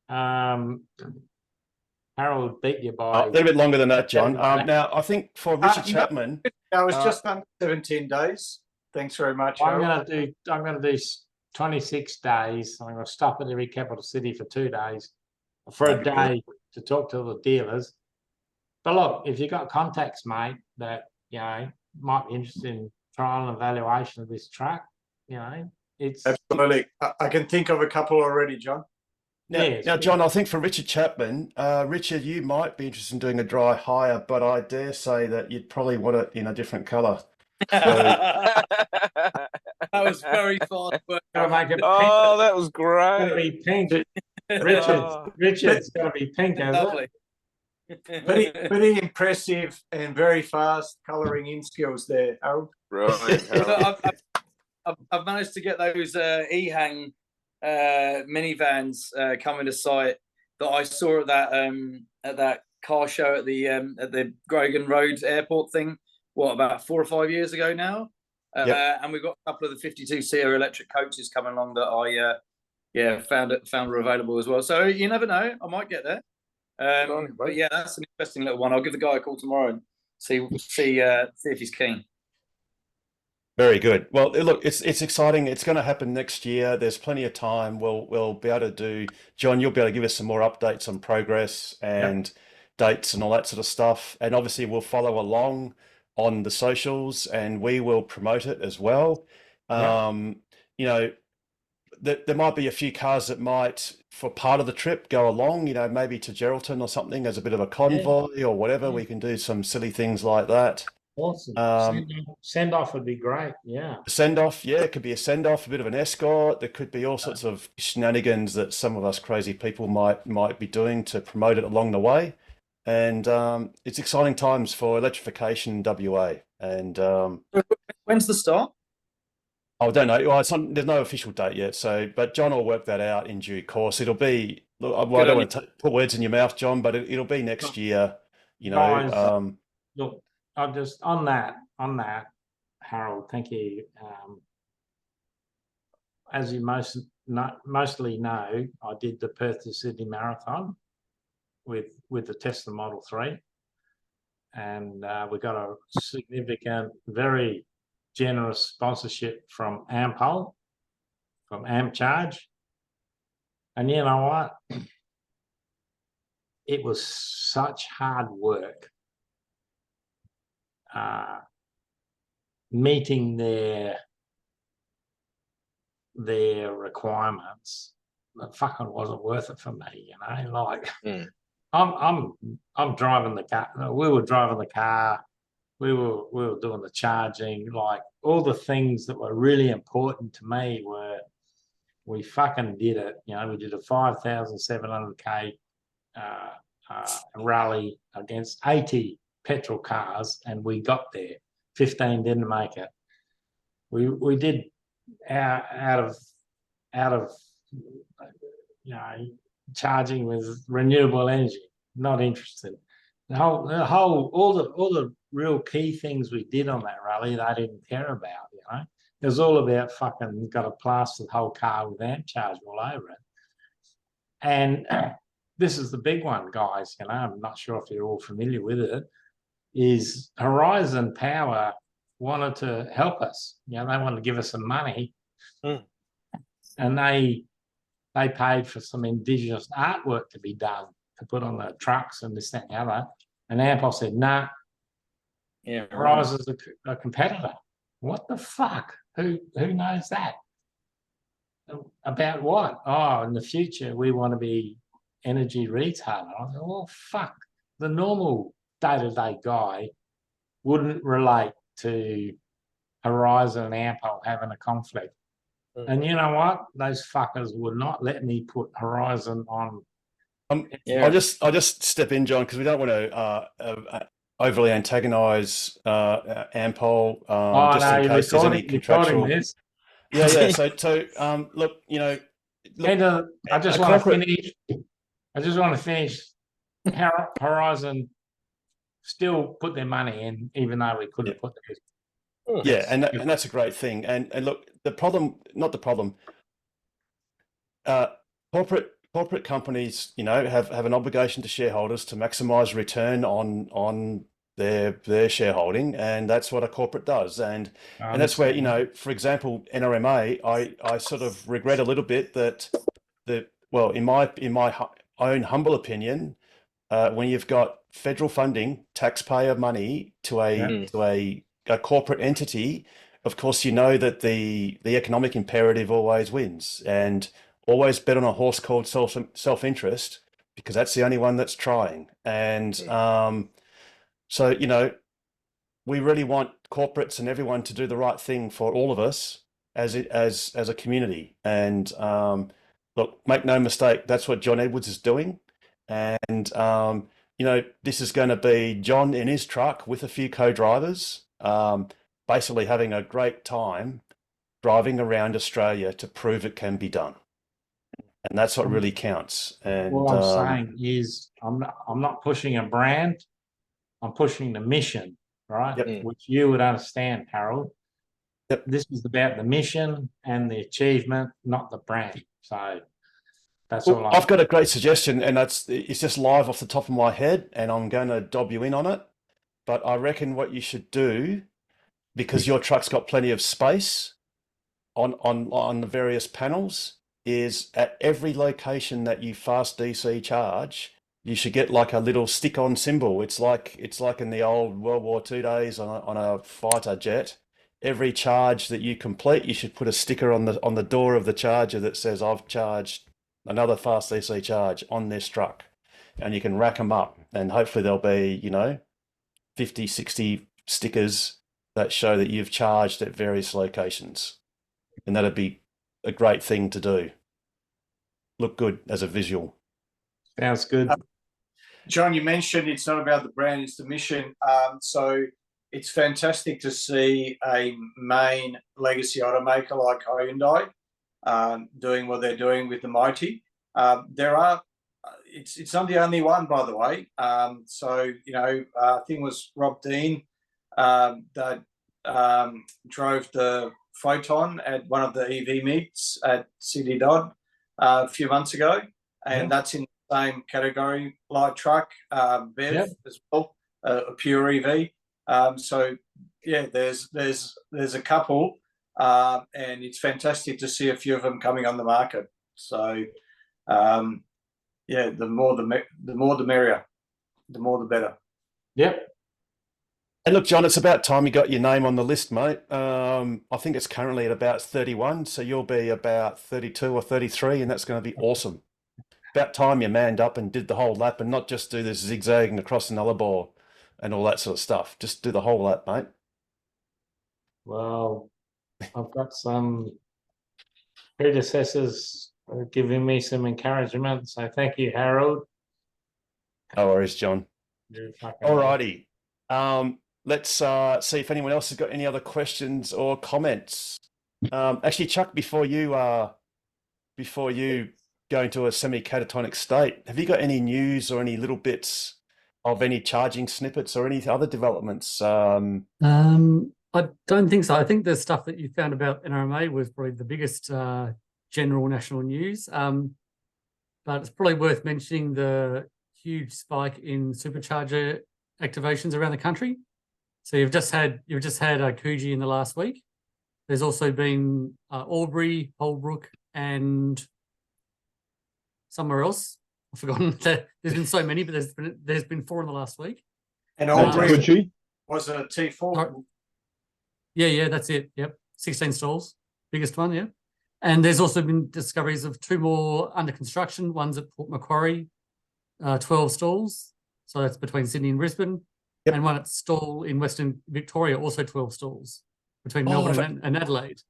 Harold beat you by A little bit longer than that, John. Yeah. Now, I think for Richard no. Chapman, I was just under 17 days. Thanks very much. I'm Harold. going to do 26 days. I'm going to stop at every capital city for 2 days, for a That'd be good. day to talk to the dealers. But look, if you've got contacts, mate, that, you know, might be interested in trial and evaluation of this truck, you know, it's Absolutely. I can think of a couple already, John. Now, John, I think for Richard Chapman, Richard, you might be interested in doing a dry hire, but I dare say that you'd probably want it in a different colour. That was very fast. Gotta make it pink. Oh, that was It's gonna great. be pink. Oh. Richard's gonna be pink, isn't it? Lovely. Pretty impressive and very fast colouring in skills there, Harold. Right. Well, I've managed to get those EHang minivans coming to site that I saw at that car show at the Grogan Road Airport thing. What, about 4 or 5 years ago now? And we've got a couple of the 52-seater electric coaches coming along that I found were available as well. So you never know, I might get there. But yeah, that's an interesting little one. I'll give the guy a call tomorrow and see if he's keen. Very good. Well, look, it's exciting. It's going to happen next year. There's plenty of time. We'll be able to do. John, you'll be able to give us some more updates on progress and dates and all that sort of stuff. And obviously, we'll follow along on the socials, and we will promote it as well. You know, there might be a few cars that might, for part of the trip, go along. You know, maybe to Geraldton or something as a bit of a convoy or whatever. We can do some silly things like that. Awesome. Send off would be great. Yeah. Send off, yeah, it could be a send off, a bit of an escort. There could be all sorts of shenanigans that some of us crazy people might be doing to promote it along the way. And it's exciting times for electrification in WA. And When's the start? I don't know. Well, there's no official date yet. So, but John will work that out in due course. It'll be. Look, I don't want to put words in your mouth, John, but it'll be next year. You know. Guys, look, I'll just on that, Harold. Thank you. As you mostly know, I did the Perth to Sydney Marathon with the Tesla Model 3, and we got a significant, very generous sponsorship from Ampol, from AmpCharge. And you know what? It was such hard work meeting their requirements. It fucking wasn't worth it for me, you know. Like I'm driving the car. We were driving the car. We were doing the charging. Like all the things that were really important to me were, we fucking did it. You know, we did a 5,700k rally against 80 petrol cars, and we got there. 15 didn't make it. We did out of you know, charging with renewable energy. Not interested. All the real key things we did on that rally, they didn't care about. You know, it was all about fucking got to plaster the whole car with AmpCharge all over it. And this is the big one, guys. You know, I'm not sure if you're all familiar with it. Is Horizon Power wanted to help us. You know, they wanted to give us some money, and they paid for some Indigenous artwork to be done to put on the trucks and this, that, and the other. And Ampol said, "Nah, Horizon's a competitor." What the fuck? Who knows that? About what? Oh, in the future we want to be energy retailer. I said, well, fuck. The normal day-to-day guy wouldn't relate to Horizon and Ampol having a conflict. And you know what? Those fuckers would not let me put Horizon on. I'll just step in, John, because we don't want to overly antagonise Ampol, Oh, just no, in you're case there's any recording contractual. this. Yeah. So look, look, Peter, I just a want to corporate- finish. I just want to finish. Horizon still put their money in, even though we couldn't put theirs. Yeah, and that's a great thing. And look, not the problem. Corporate companies, have an obligation to shareholders to maximise return on their shareholding, and that's what a corporate does. And that's where, for example, NRMA, I sort of regret a little bit that in my own humble opinion, when you've got federal funding, taxpayer money to a corporate entity, of course, you know that the economic imperative always wins, and always bet on a horse called self-interest, because that's the only one that's trying. And so, we really want corporates and everyone to do the right thing for all of us as a community. And look, make no mistake, that's what John Edwards is doing. And this is going to be John in his truck with a few co-drivers, basically having a great time driving around Australia to prove it can be done. And that's what really counts. And What I'm saying is, I'm not pushing a brand. I'm pushing the mission, right? Yep. Which you would understand, Harold. Yep. This is about the mission and the achievement, not the brand. So that's all. I've got a great suggestion, and it's just live off the top of my head, and I'm going to dob you in on it. But I reckon what you should do, because your truck's got plenty of space on the various panels, is at every location that you fast DC charge, you should get like a little stick-on symbol. It's like in the old World War II days on a fighter jet. Every charge that you complete, you should put a sticker on the door of the charger that says, "I've charged another fast DC charge on this truck," and you can rack them up, and hopefully there'll be 50, 60 stickers that show that you've charged at various locations, and that'd be a great thing to do. Look good as a visual. Sounds good. John, you mentioned it's not about the brand, it's the mission. So it's fantastic to see a main legacy automaker like Hyundai doing what they're doing with the Mighty. It's not the only one, by the way. I think it was Rob Dean that drove the Photon at one of the EV meets at Sydney Dodd a few months ago, and that's in the same category, light truck, BEV as well, a pure EV. There's a couple, and it's fantastic to see a few of them coming on the market. So, the more the merrier, the more the better. Yep. And look, John, it's about time you got your name on the list, mate. I think it's currently at about 31, so you'll be about 32 or 33, and that's going to be awesome. About time you manned up and did the whole lap, and not just do this zigzagging across the Nullarbor and all that sort of stuff. Just do the whole lap, mate. Well, I've got some predecessors giving me some encouragement, so thank you, Harold. No worries, John. All righty. Let's see if anyone else has got any other questions or comments. Actually, Chuck, before you go into a semi-catatonic state, have you got any news or any little bits of any charging snippets or any other developments? I don't think so. I think the stuff that you found about NRMA was probably the biggest general national news. But it's probably worth mentioning the huge spike in supercharger activations around the country. So you've just had Coogee in the last week. There's also been Albury, Holbrook, and somewhere else. I've forgotten. There's been so many, but there's been 4 in the last week. And Albury Coogee? was a T4. Yeah, that's it. Yep, 16 stalls, biggest one. Yeah, and there's also been discoveries of 2 more under construction. One's at Port Macquarie, 12 stalls. So that's between Sydney and Brisbane. Yep. And one at Stawell in Western Victoria, also 12 stalls between Melbourne and Adelaide.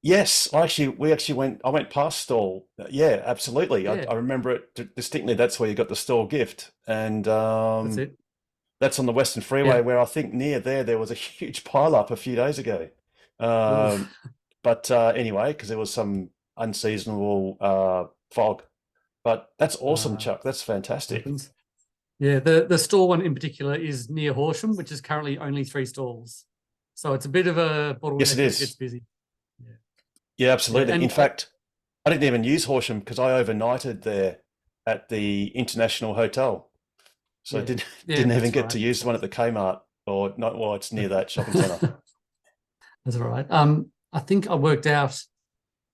Yes, I went past Stawell. Yeah, absolutely. Yeah. I remember it distinctly. That's where you got the stall gift. And that's it. That's on the Western Freeway, where I think near there was a huge pileup a few days ago. But anyway, because there was some unseasonable fog. But that's awesome, Chuck. That's fantastic. Happens. Yeah, the stall one in particular is near Horsham, which is currently only 3 stalls. So it's a bit of a bottleneck. Yes, it is. It gets busy. Yeah, absolutely. and- In fact, I didn't even use Horsham because I overnighted there at the International Hotel. So I Yeah. didn't Yeah, even that's get right. to use the one at the Kmart, or not. Well, it's near that shopping centre. That's all right. I think I worked out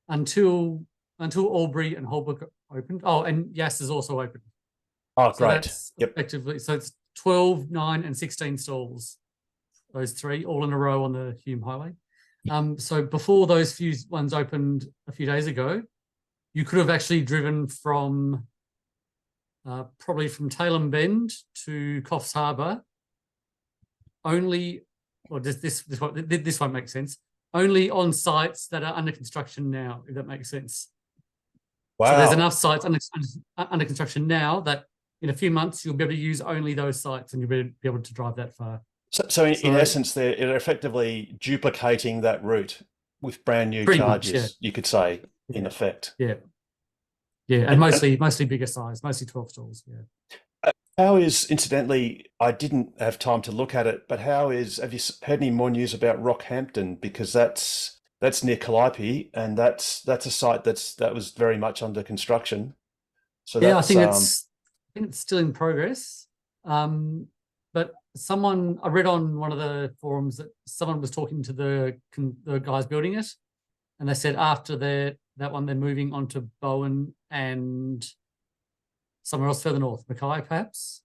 until Albury and Holbrook opened. Oh, and Yass is also open. Oh, So great. that's Yep. effectively, so it's 12, 9, and 16 stalls. Those 3 all in a row on the Hume Highway. So before those few ones opened a few days ago, you could have actually driven from probably from Tailem Bend to Coffs Harbour. Only, well, this won't make sense. Only on sites that are under construction now, if that makes sense. Wow. So there's enough sites under construction now that in a few months you'll be able to use only those sites, and you'll be able to drive that far. So in essence, they're effectively duplicating that route with brand new Pretty much, charges, you could say, in effect. Yeah, and mostly bigger size, mostly 12 stalls. Yeah. How is, incidentally, I didn't have time to look at it, but have you heard any more news about Rockhampton? Because that's near Calliope, and that's a site that was very much under construction. So Yeah, I that's, think it's still in progress. But I read on one of the forums that someone was talking to the guys building it, and they said after that one they're moving on to Bowen and somewhere else further north, Mackay perhaps.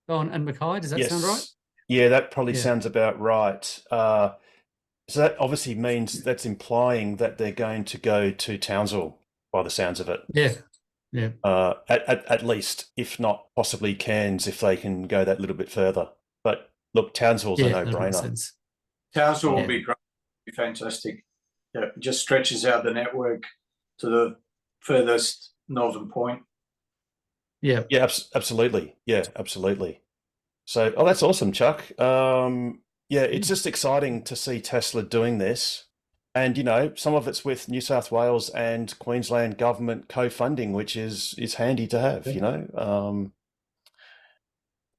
Bowen and Mackay, does that sound right? Yeah, that probably sounds about right. So that obviously means that's implying that they're going to go to Townsville by the sounds of it. Yeah. At least, if not possibly Cairns, if they can go that little bit further. But look, Townsville's a that makes no-brainer. sense. Townsville will be great, be fantastic. Yeah, it just stretches out the network to the furthest northern point. Yeah. Yeah, absolutely. Yeah, absolutely. So, that's awesome, Chuck. Yeah, it's just exciting to see Tesla doing this. And, some of it's with New South Wales and Queensland government co-funding, which is handy to have,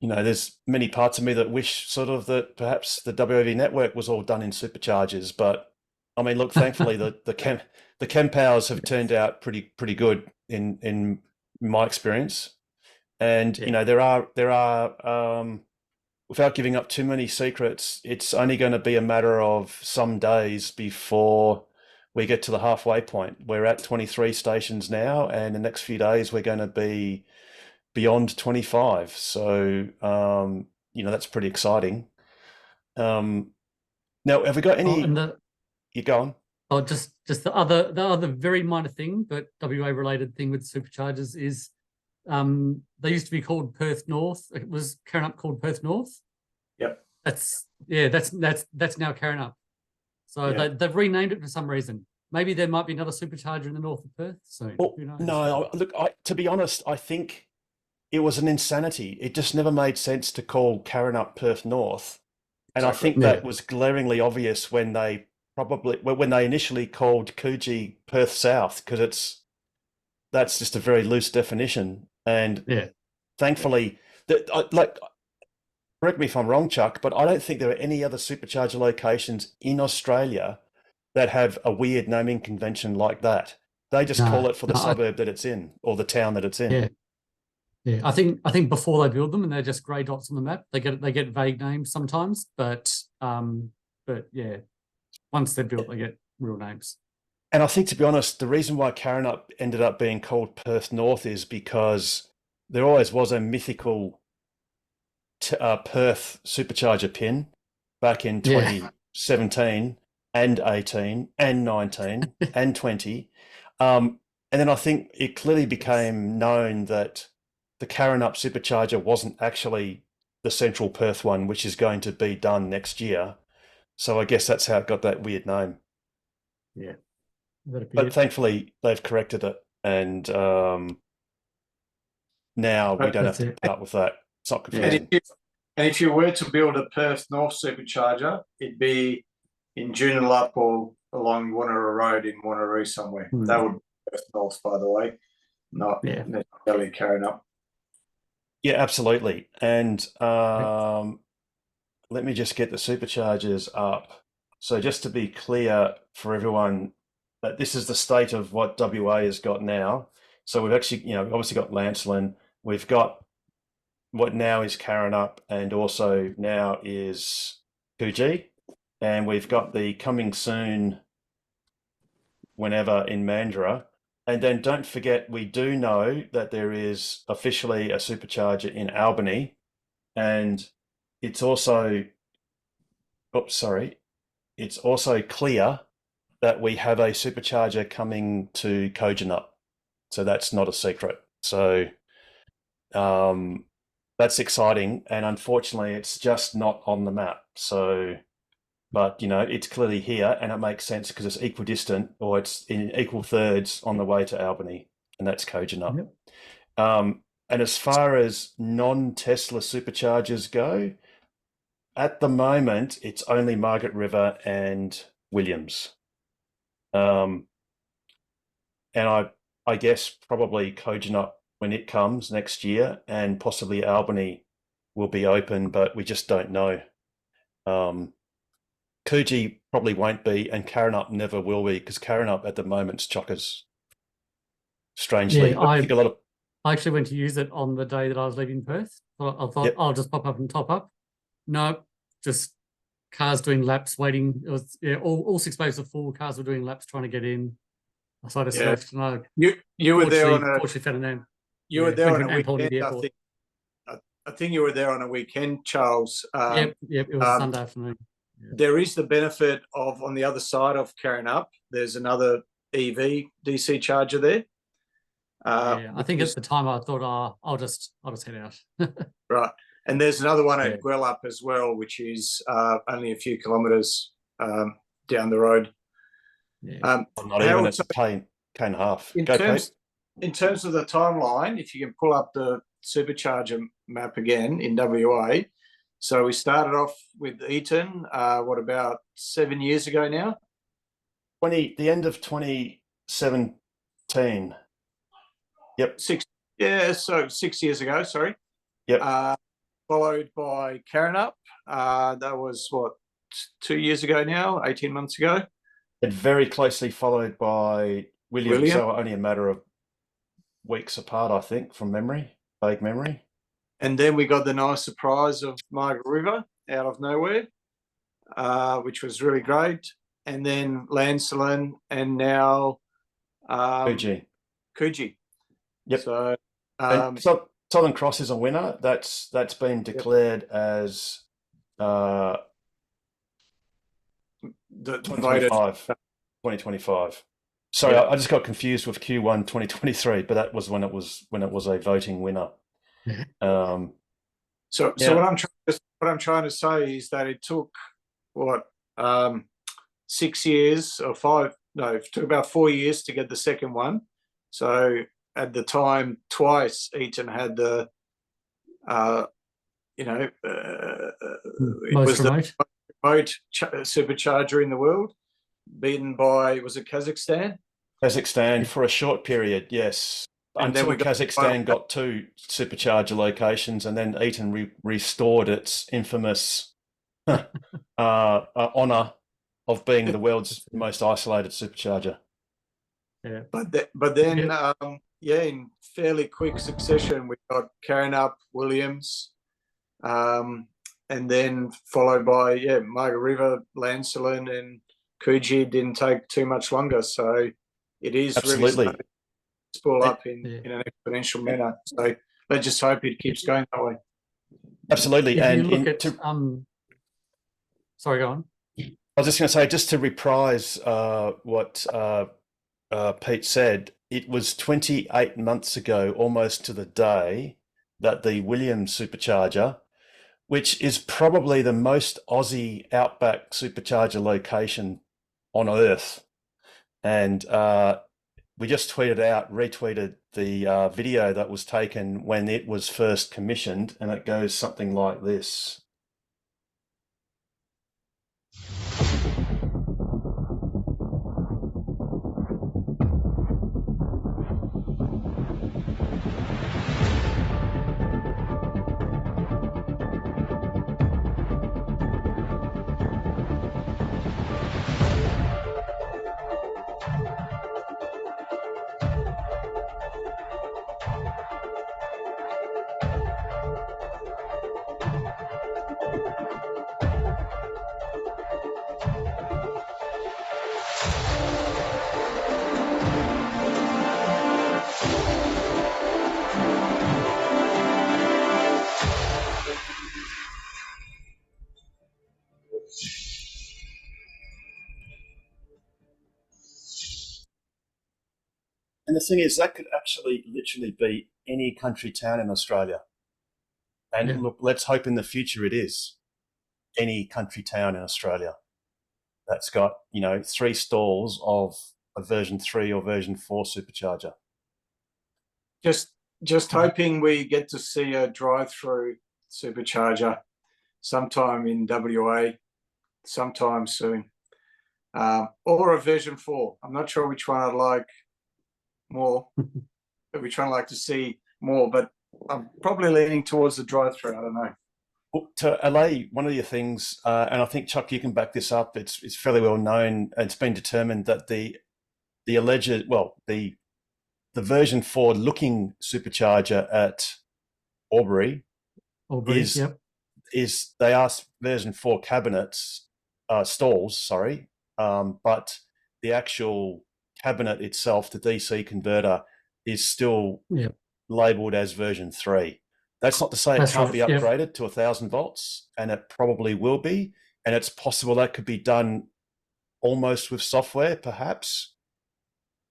there's many parts of me that wish sort of that perhaps the WAV network was all done in superchargers. But, I mean, look, thankfully the chem powers have turned out pretty good in my experience. And, there are without giving up too many secrets, it's only going to be a matter of some days before we get to the halfway point. We're at 23 stations now, and the next few days we're going to be beyond 25. So, that's pretty exciting. Now, have we got any? You go on. Oh, just the other very minor thing, but WA related thing with superchargers is they used to be called Perth North. It was Carrinup called Perth North. Yep. That's now Carrinup. So they've renamed it for some reason. Maybe there might be another supercharger in the north of Perth soon. Well, who knows? no, look, to be honest, I think it was an insanity. It just never made sense to call Carrinup Perth North. And I think that was glaringly obvious when they initially called Coogee Perth South, because that's just a very loose definition. And thankfully, correct me if I'm wrong, Chuck, but I don't think there are any other supercharger locations in Australia that have a weird naming convention like that. They just call it for the suburb that it's in, or the town that it's in. Yeah. I think before they build them and they're just grey dots on the map, they get vague names sometimes, but yeah, once they're built, they get real names. And I think, to be honest, the reason why Carrinup ended up being called Perth North is because there always was a mythical Perth supercharger pin back in 2017 and 18 and 19 and 20. And then I think it clearly became known that the Carrinup supercharger wasn't actually the central Perth one, which is going to be done next year. So I guess that's how it got that weird name. Yeah. But thankfully they've corrected it, and now we don't have to put up with that. It's not confusing. And if you were to build a Perth North supercharger, it'd be in Joondalup or along Wanneroo Road in Wanneroo somewhere. That would be Perth North, by the way, not necessarily Karrinyup. Yeah, absolutely. And let me just get the superchargers up. So just to be clear for everyone, that this is the state of what WA has got now. So we've actually, obviously got Lancelin. We've got what now is Karrinyup, and also now is Coogee. And we've got the coming soon whenever in Mandurah. And then don't forget, we do know that there is officially a supercharger in Albany, and it's also, it's also clear that we have a supercharger coming to Kojonup. So that's not a secret. So that's exciting. And unfortunately, it's just not on the map. So, but, it's clearly here, and it makes sense because it's equidistant, or it's in equal thirds on the way to Albany, and that's Kojonup. And as far as non-Tesla superchargers go, at the moment, it's only Margaret River and Williams. And I guess probably Kojonup when it comes next year, and possibly Albany will be open, but we just don't know. Coogee probably won't be, and Karrinyup never will be, because Karrinyup at the moment's chockers. Strangely, Yeah, I think a lot of. I actually went to use it on the day that I was leaving Perth. I thought I'll just pop up and top up. No, just cars doing laps, waiting. It was all 6 bays are full. Cars were doing laps trying to get in. So I just left. No, you were there on a. Fortunately, found a name. You were there on a weekend. weekend. I think you were there on a weekend, Charles. Yep. It was Sunday afternoon. Yeah. There is the benefit of, on the other side of Karrinyup, there's another EV DC charger there. I think at the time I thought, I'll just head out. Right, and there's another one at Gwelup as well, which is only a few kilometres down the road. Yeah. Not even a K and a half. In terms of the timeline, if you can pull up the supercharger map again in WA. So we started off with Eaton, what, about 7 years ago now? The end of 2017. Yep. So 6 years ago, sorry. Yep. Followed by Karrinyup. That was, what, 2 years ago now, 18 months ago? And very closely followed by William. So only a matter of weeks apart, I think, from memory, vague memory. And then we got the nice surprise of Margaret River out of nowhere, which was really great. And then Lancelin, and now Coogee. Yep. So Southern Cross is a winner. That's been declared as 2025. Sorry, I just got confused with Q1 2023, but that was when it was a voting winner. So what I'm trying to say is that it took 6 years or it took about 4 years to get the second one. So at the time, twice Eaton had the it was the most supercharger in the world, beaten by, was it Kazakhstan? Kazakhstan for a short period, yes. Until Kazakhstan got 2 supercharger locations, and then Eaton restored its infamous honour of being the world's most isolated supercharger. Yeah, but then in fairly quick succession, we got Karrinyup, Williams, and then followed by Margaret River, Lancelin, and Coogee. Didn't take too much longer, so it is absolutely. Really spool up in an exponential manner. So let's just hope it keeps going that way. Absolutely. Sorry, go on. I was just going to say, just to reprise what Pete said, it was 28 months ago, almost to the day, that the Williams supercharger, which is probably the most Aussie outback supercharger location on Earth, and we just retweeted the video that was taken when it was first commissioned, and it goes something like this. And the thing is, that could actually literally be any country town in Australia. And Yeah. look, let's hope in the future it is any country town in Australia that's got, 3 stalls of a version 3 or version 4 supercharger. Just hoping we get to see a drive-through supercharger sometime in WA, sometime soon, or a version 4. I'm not sure which one I'd like more, which one I'd like to see more, but I'm probably leaning towards the drive-through. I don't know. Well, to allay one of your things, and I think, Chuck, you can back this up, it's fairly well known, and it's been determined that the version 4 looking supercharger at Albury is, yep. they are version 4 stalls, but the actual cabinet itself, the DC converter, is still Yep. labeled as version 3. That's not to say it That's can't right, be yep. upgraded to 1,000 volts, and it probably will be. And it's possible that could be done almost with software, perhaps.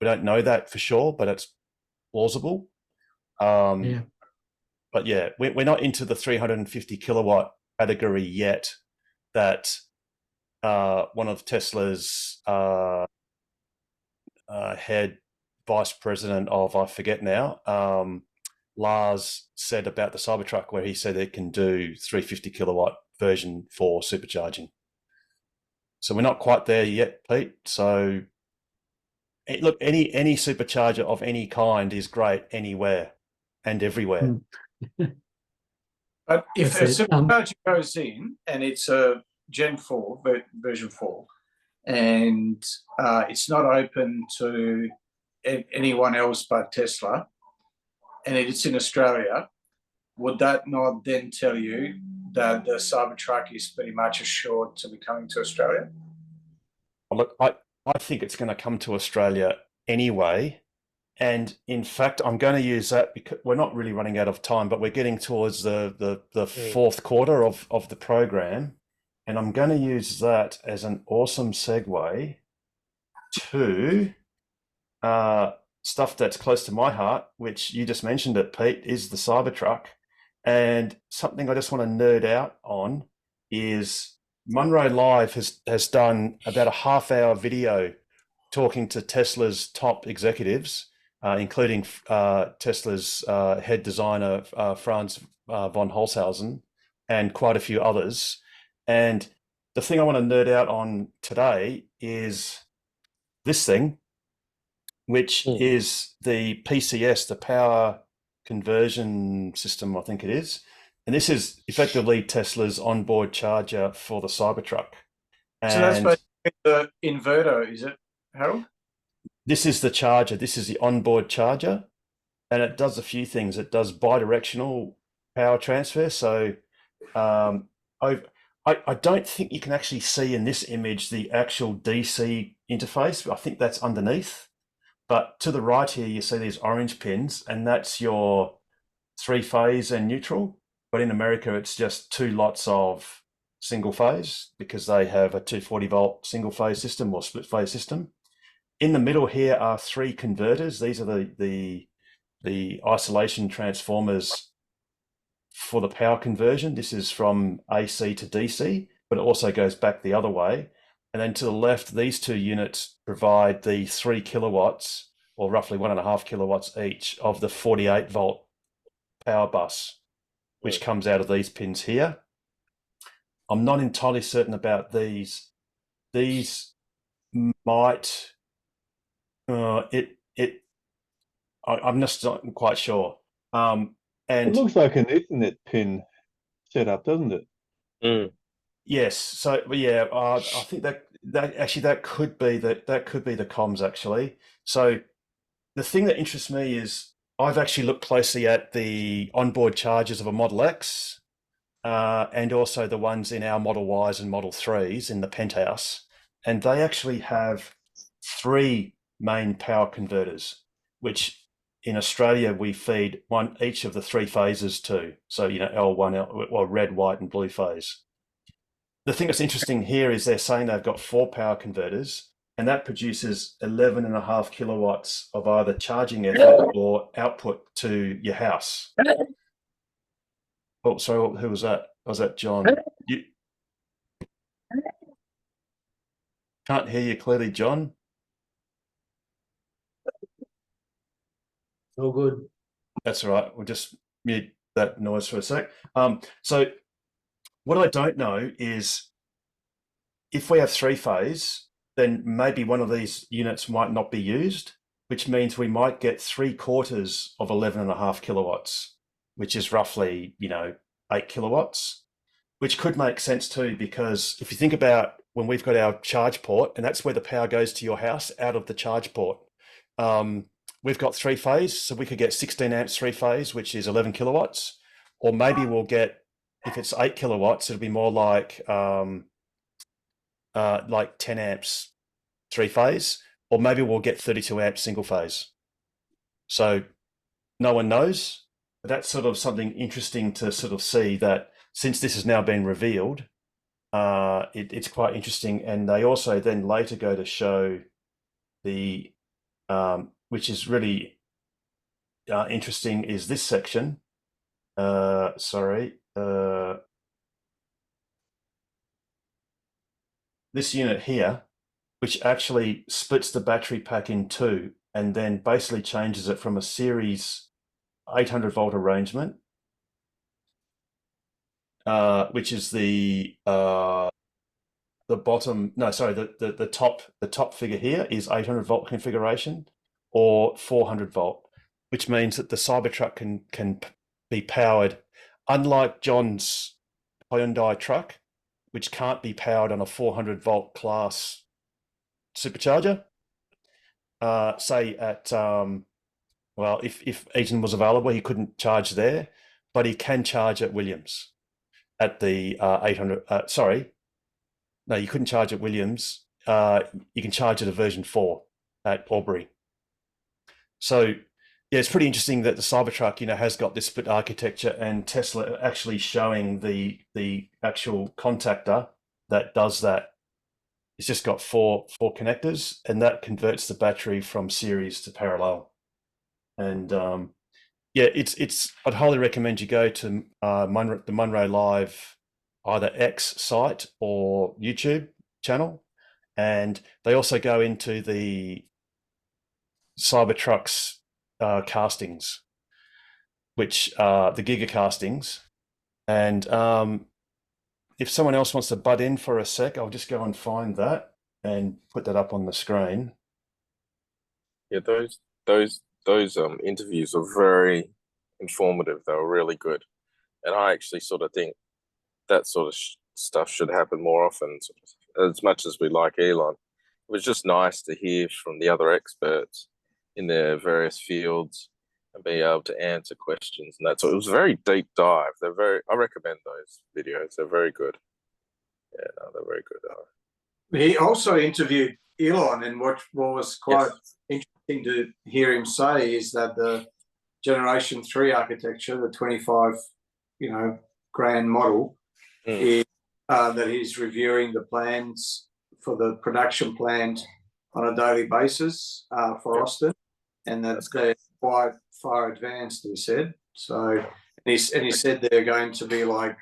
We don't know that for sure, but it's plausible. Yeah. But yeah, we're not into the 350 kilowatt category yet. That one of Tesla's head vice president of, I forget now, Lars said about the Cybertruck, where he said it can do 350 kilowatt version 4 supercharging. So we're not quite there yet, Pete. So look, any supercharger of any kind is great anywhere and everywhere. But if a That's it. supercharger goes in and it's a Gen 4, version 4, and it's not open to anyone else but Tesla, and it's in Australia, would that not then tell you that the Cybertruck is pretty much assured to be coming to Australia? Look, I think it's going to come to Australia anyway. And in fact, I'm going to use that because we're not really running out of time, but we're getting towards the fourth quarter of the program. And I'm going to use that as an awesome segue to stuff that's close to my heart, which you just mentioned it, Pete, is the Cybertruck. And something I just want to nerd out on is Munro Live has done about a half-hour video talking to Tesla's top executives, including Tesla's head designer, Franz von Holzhausen, and quite a few others. And the thing I want to nerd out on today is this thing, which is the PCS, the power conversion system, I think it is. And this is effectively Tesla's onboard charger for the Cybertruck. And so that's basically the inverter, is it, Harold? This is the charger. This is the onboard charger. And it does a few things. It does bidirectional power transfer. So I don't think you can actually see in this image the actual DC interface. I think that's underneath. But to the right here, you see these orange pins, and that's your 3-phase and neutral. But in America, it's just 2 lots of single phase because they have a 240 volt single phase system or split phase system. In the middle here are 3 converters. These are the isolation transformers for the power conversion. This is from AC to DC, but it also goes back the other way. And then to the left, these 2 units provide the 3 kilowatts or roughly 1.5 kilowatts each of the 48 volt power bus, which comes out of these pins here. I'm not entirely certain about these. These might, I'm just not quite sure. It And looks like an Ethernet pin setup, doesn't it? yes, so yeah, I think that could be the comms actually. So the thing that interests me is I've actually looked closely at the onboard chargers of a Model X, and also the ones in our Model Ys and Model 3s in the penthouse, and they actually have 3 main power converters, which in Australia we feed one each of the 3 phases to. So L1, well, red, white, and blue phase. The thing that's interesting here is they're saying they've got 4 power converters, and that produces 11.5 kilowatts of either charging effort or output to your house. Oh, sorry, who was that? Was that John? You can't hear you clearly, John. All good. That's all right. We'll just mute that noise for a sec. So what I don't know is if we have 3-phase, then maybe one of these units might not be used, which means we might get 3/4 of 11.5 kilowatts, which is roughly, 8 kilowatts, which could make sense too, because if you think about when we've got our charge port, and that's where the power goes to your house out of the charge port, we've got 3-phase, so we could get 16 amps 3-phase, which is 11 kilowatts, or maybe we'll get, if it's 8 kilowatts, it'll be more like 10 amps 3-phase, or maybe we'll get 32 amps single phase. So no one knows, but that's sort of something interesting to sort of see, that since this has now been revealed, it's quite interesting. And they also then later go to show the, which is really interesting, is this section. This unit here, which actually splits the battery pack in 2 and then basically changes it from a series 800 volt arrangement, which is the bottom, no, sorry, the top figure here is 800 volt configuration, or 400 volt, which means that the Cybertruck can be powered, unlike John's Hyundai truck, which can't be powered on a 400 volt class supercharger. Say at, well, if Eaton was available, he couldn't charge there, but he can charge at Williams at the 800, sorry, no, you couldn't charge at Williams. You can charge at a version 4 at Albury. So yeah, it's pretty interesting that the Cybertruck, has got this split architecture, and Tesla actually showing the actual contactor that does that. It's just got four connectors, and that converts the battery from series to parallel. And yeah, it's I'd highly recommend you go to the Munro Live either X site or YouTube channel, and they also go into the Cybertruck's castings, which are the Giga castings. And if someone else wants to butt in for a sec, I'll just go and find that and put that up on the screen. Yeah, those interviews are very informative. They were really good, and I actually sort of think that sort of stuff should happen more often. As much as we like Elon, it was just nice to hear from the other experts in their various fields and be able to answer questions and that. So it was a very deep dive. I recommend those videos. They're very good. Yeah, no, they're very good. He also interviewed Elon, and what was quite interesting to hear him say is that the Generation 3 architecture, the 25, grand model, is that he's reviewing the plans for the production plant on a daily basis for Austin, and that's they're quite far advanced, he said. So, and he said they're going to be like,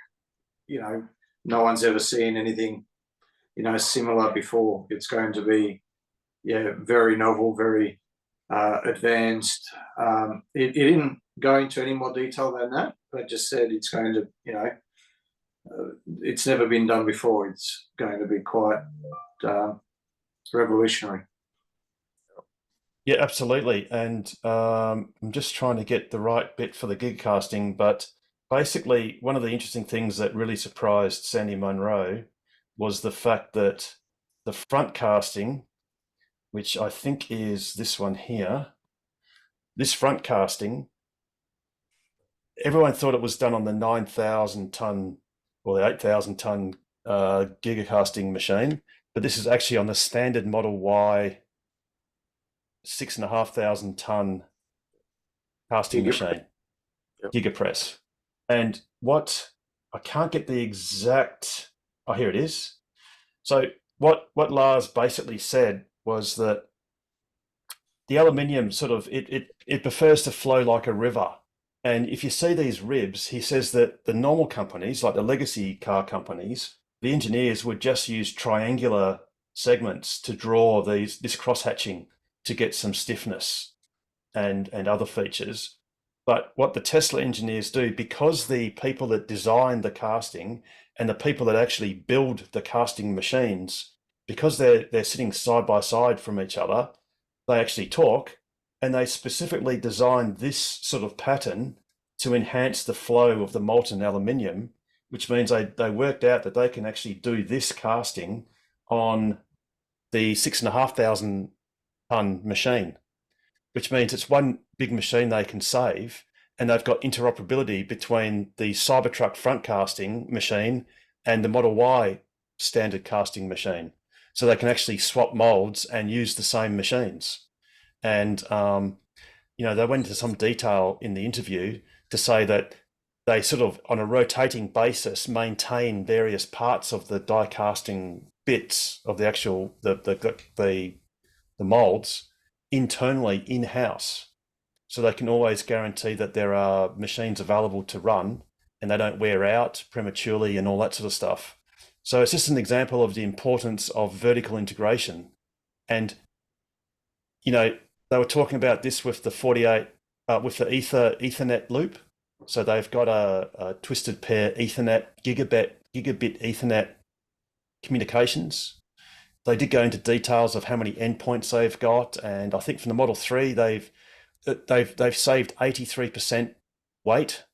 no one's ever seen anything, similar before. It's going to be, very novel, very advanced. It didn't go into any more detail than that, but just said it's going to, it's never been done before. It's going to be quite revolutionary. Yeah, absolutely. And I'm just trying to get the right bit for the gigacasting, but basically one of the interesting things that really surprised Sandy Munro was the fact that the front casting, which I think is this one here, this front casting, everyone thought it was done on the 9,000 ton or the 8,000 ton gigacasting machine, but this is actually on the standard Model Y 6,500 ton casting machine, Gigapress. And what I can't get the exact, oh, here it is. So what Lars basically said was that the aluminium sort of, it prefers to flow like a river. And if you see these ribs, he says that the normal companies, like the legacy car companies, the engineers would just use triangular segments to draw this cross-hatching to get some stiffness and other features. But what the Tesla engineers do, because the people that design the casting and the people that actually build the casting machines, because they're sitting side by side from each other, they actually talk, and they specifically designed this sort of pattern to enhance the flow of the molten aluminium, which means they worked out that they can actually do this casting on the 6,500 ton machine, which means it's one big machine they can save, and they've got interoperability between the Cybertruck front casting machine and the Model Y standard casting machine. So they can actually swap molds and use the same machines. And, they went into some detail in the interview to say that they sort of, on a rotating basis, maintain various parts of the die casting bits of the actual, the molds internally in-house. So they can always guarantee that there are machines available to run and they don't wear out prematurely and all that sort of stuff. So it's just an example of the importance of vertical integration. And, they were talking about this with the 48, with the Ethernet loop. So they've got a twisted pair Ethernet, gigabit Ethernet communications. They did go into details of how many endpoints they've got, and I think from the Model 3 they've saved 83% weight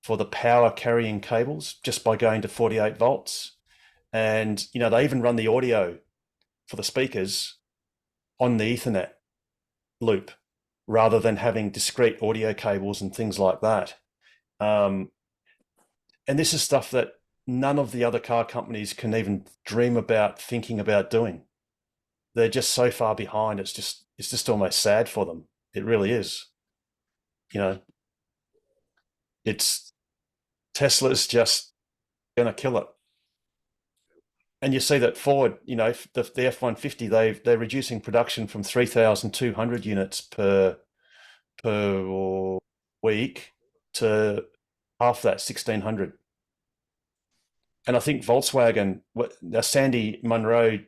for the power carrying cables just by going to 48 volts. And they even run the audio for the speakers on the Ethernet loop rather than having discrete audio cables and things like that. And this is stuff that none of the other car companies can even dream about thinking about doing. They're just so far behind. It's just almost sad for them. It really is. Tesla's just gonna kill it. And you see that Ford, the F-150, they're reducing production from 3,200 units per week to half that, 1,600. And I think Volkswagen, Sandy Munro,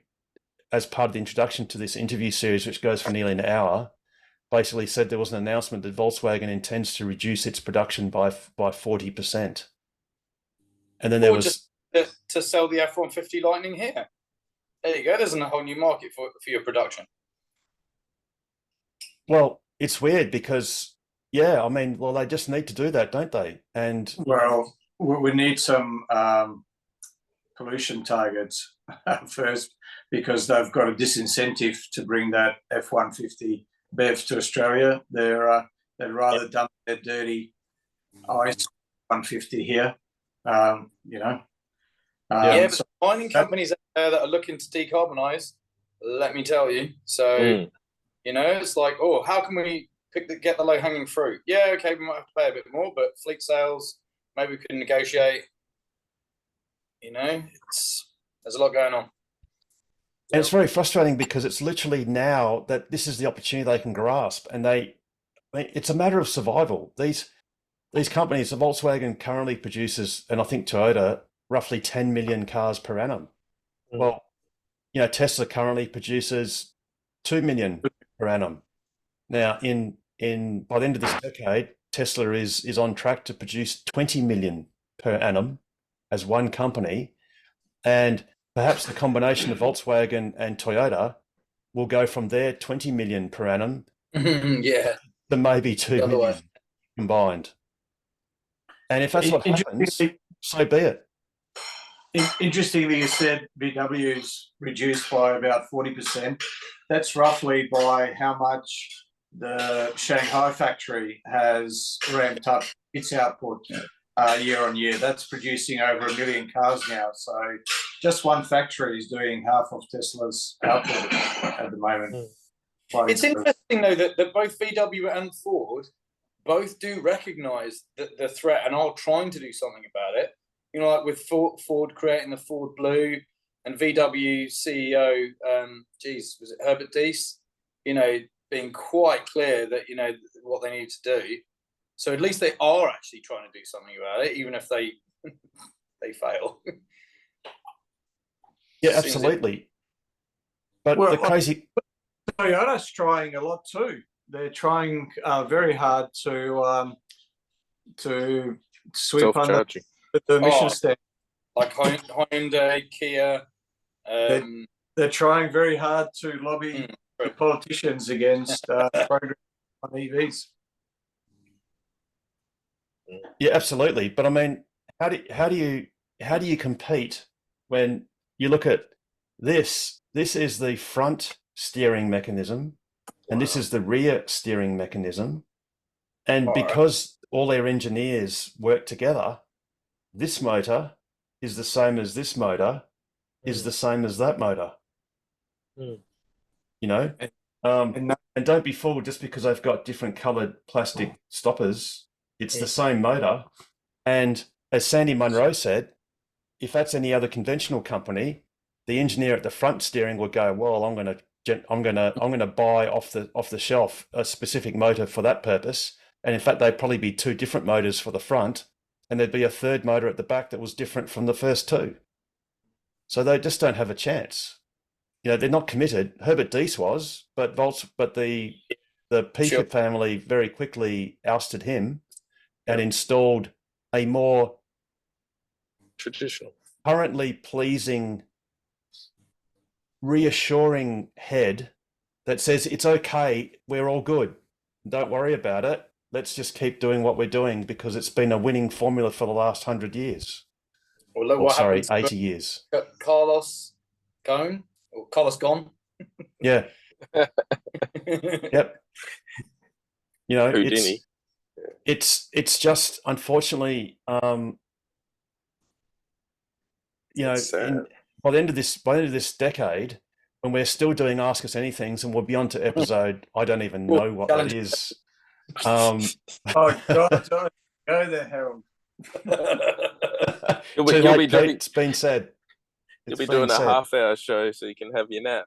as part of the introduction to this interview series, which goes for nearly an hour, basically said there was an announcement that Volkswagen intends to reduce its production by 40%. And then there was to sell the F-150 Lightning here. There you go. There's a whole new market for your production. Well, it's weird because, they just need to do that, don't they? And well, we need some pollution targets first, because they've got a disincentive to bring that F-150 BEV to Australia. They'd rather dump their dirty ICE 150 here. But mining companies out there that are looking to decarbonise, let me tell you. So, it's like, how can we get the low-hanging fruit? Yeah, okay, we might have to pay a bit more, but fleet sales, maybe we can negotiate. There's a lot going on. And it's very frustrating because it's literally now that this is the opportunity they can grasp, and it's a matter of survival. These companies, Volkswagen currently produces, and I think Toyota, roughly 10 million cars per annum. Well, Tesla currently produces 2 million per annum. Now, by the end of this decade, Tesla is on track to produce 20 million per annum as one company, and perhaps the combination of Volkswagen and Toyota will go from their 20 million per annum Yeah. to maybe 2 The other way. million combined. And if that's what happens, Interestingly- so be it. Interestingly, you said VW's reduced by about 40%. That's roughly by how much the Shanghai factory has ramped up its output year on year. That's producing over 1 million cars now. So just one factory is doing half of Tesla's output at the moment. Quite It's interesting though that both VW and Ford both do recognise the threat and are trying to do something about it. You know, like with Ford creating the Ford Blue and VW CEO, was it Herbert Diess? You know, being quite clear that, you know, what they need to do. So at least they are actually trying to do something about it, even if they fail. Yeah, absolutely. But Well, the crazy... Toyota's trying a lot too. They're trying very hard to sweep under Self-charging. the emission standard. Like Hyundai, Kia. They're trying very hard to lobby the politicians against progress on EVs. Yeah, absolutely. But I mean, how do you compete when you look at this? This is the front steering mechanism, and this is the rear steering mechanism. And because all their engineers work together, this motor is the same as this motor, is the same as that motor. You know, and don't be fooled just because they've got different coloured plastic stoppers. It's the same motor. And as Sandy Munro said, if that's any other conventional company, the engineer at the front steering would go, well, I'm going to buy off the shelf a specific motor for that purpose. And in fact, they'd probably be two different motors for the front, and there'd be a third motor at the back that was different from the first two. So they just don't have a chance. You know, they're not committed. Herbert Diess was, but the Piefke family very quickly ousted him and installed a more Traditional. currently pleasing, reassuring head that says, it's okay, we're all good. Don't worry about it. Let's just keep doing what we're doing because it's been a winning formula for the last 100 years. Well, look what happened to 80 years. Carlos Ghosn or Carlos Ghosn. Yeah. Yep. You know, Houdini. it's just unfortunately, you know, by the end of this decade, when we're still doing Ask Us Anythings and we'll be on to episode, I don't even know what that is. Oh God, don't go there, Harold. You'll Too be late, doing, Pete, it's been said. you'll It's be been doing a said. half-hour show so you can have your nap.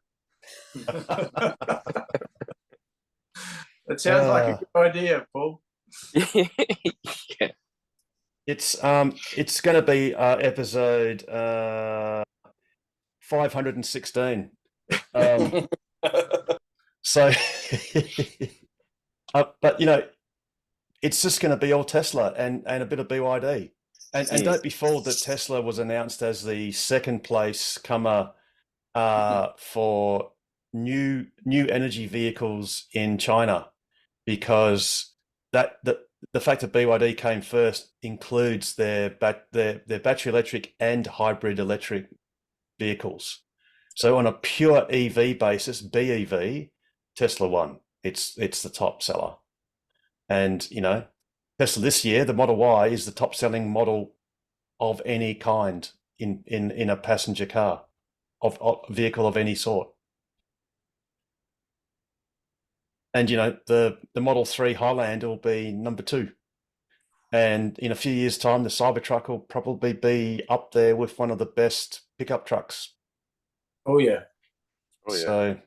It sounds like a good idea, Paul. Yeah. It's going to be episode 516. So, but you know, it's just going to be all Tesla and a bit of BYD. And don't be fooled that Tesla was announced as the second place comer for new energy vehicles in China, because the fact that BYD came first includes their battery electric and hybrid electric vehicles. So on a pure EV basis, BEV, Tesla won. It's the top seller. And, you know, Tesla this year, the Model Y is the top selling model of any kind in a passenger car, of vehicle of any sort. And, you know, the Model 3 Highland will be number 2. And in a few years' time, the Cybertruck will probably be up there with one of the best pickup trucks. Oh yeah. Oh, yeah. So,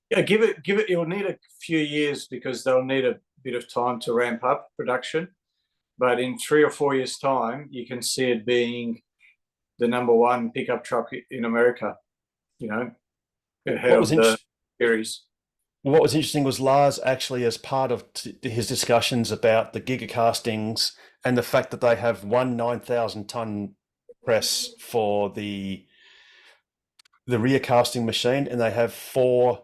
Yeah, give it. It'll need a few years because they'll need a bit of time to ramp up production. But in 3 or 4 years' time, you can see it being the number 1 pickup truck in America. You know, ahead of the series. what was interesting was Lars actually, as part of his discussions about the gigacastings and the fact that they have one 9,000 ton press for the rear casting machine, and they have 4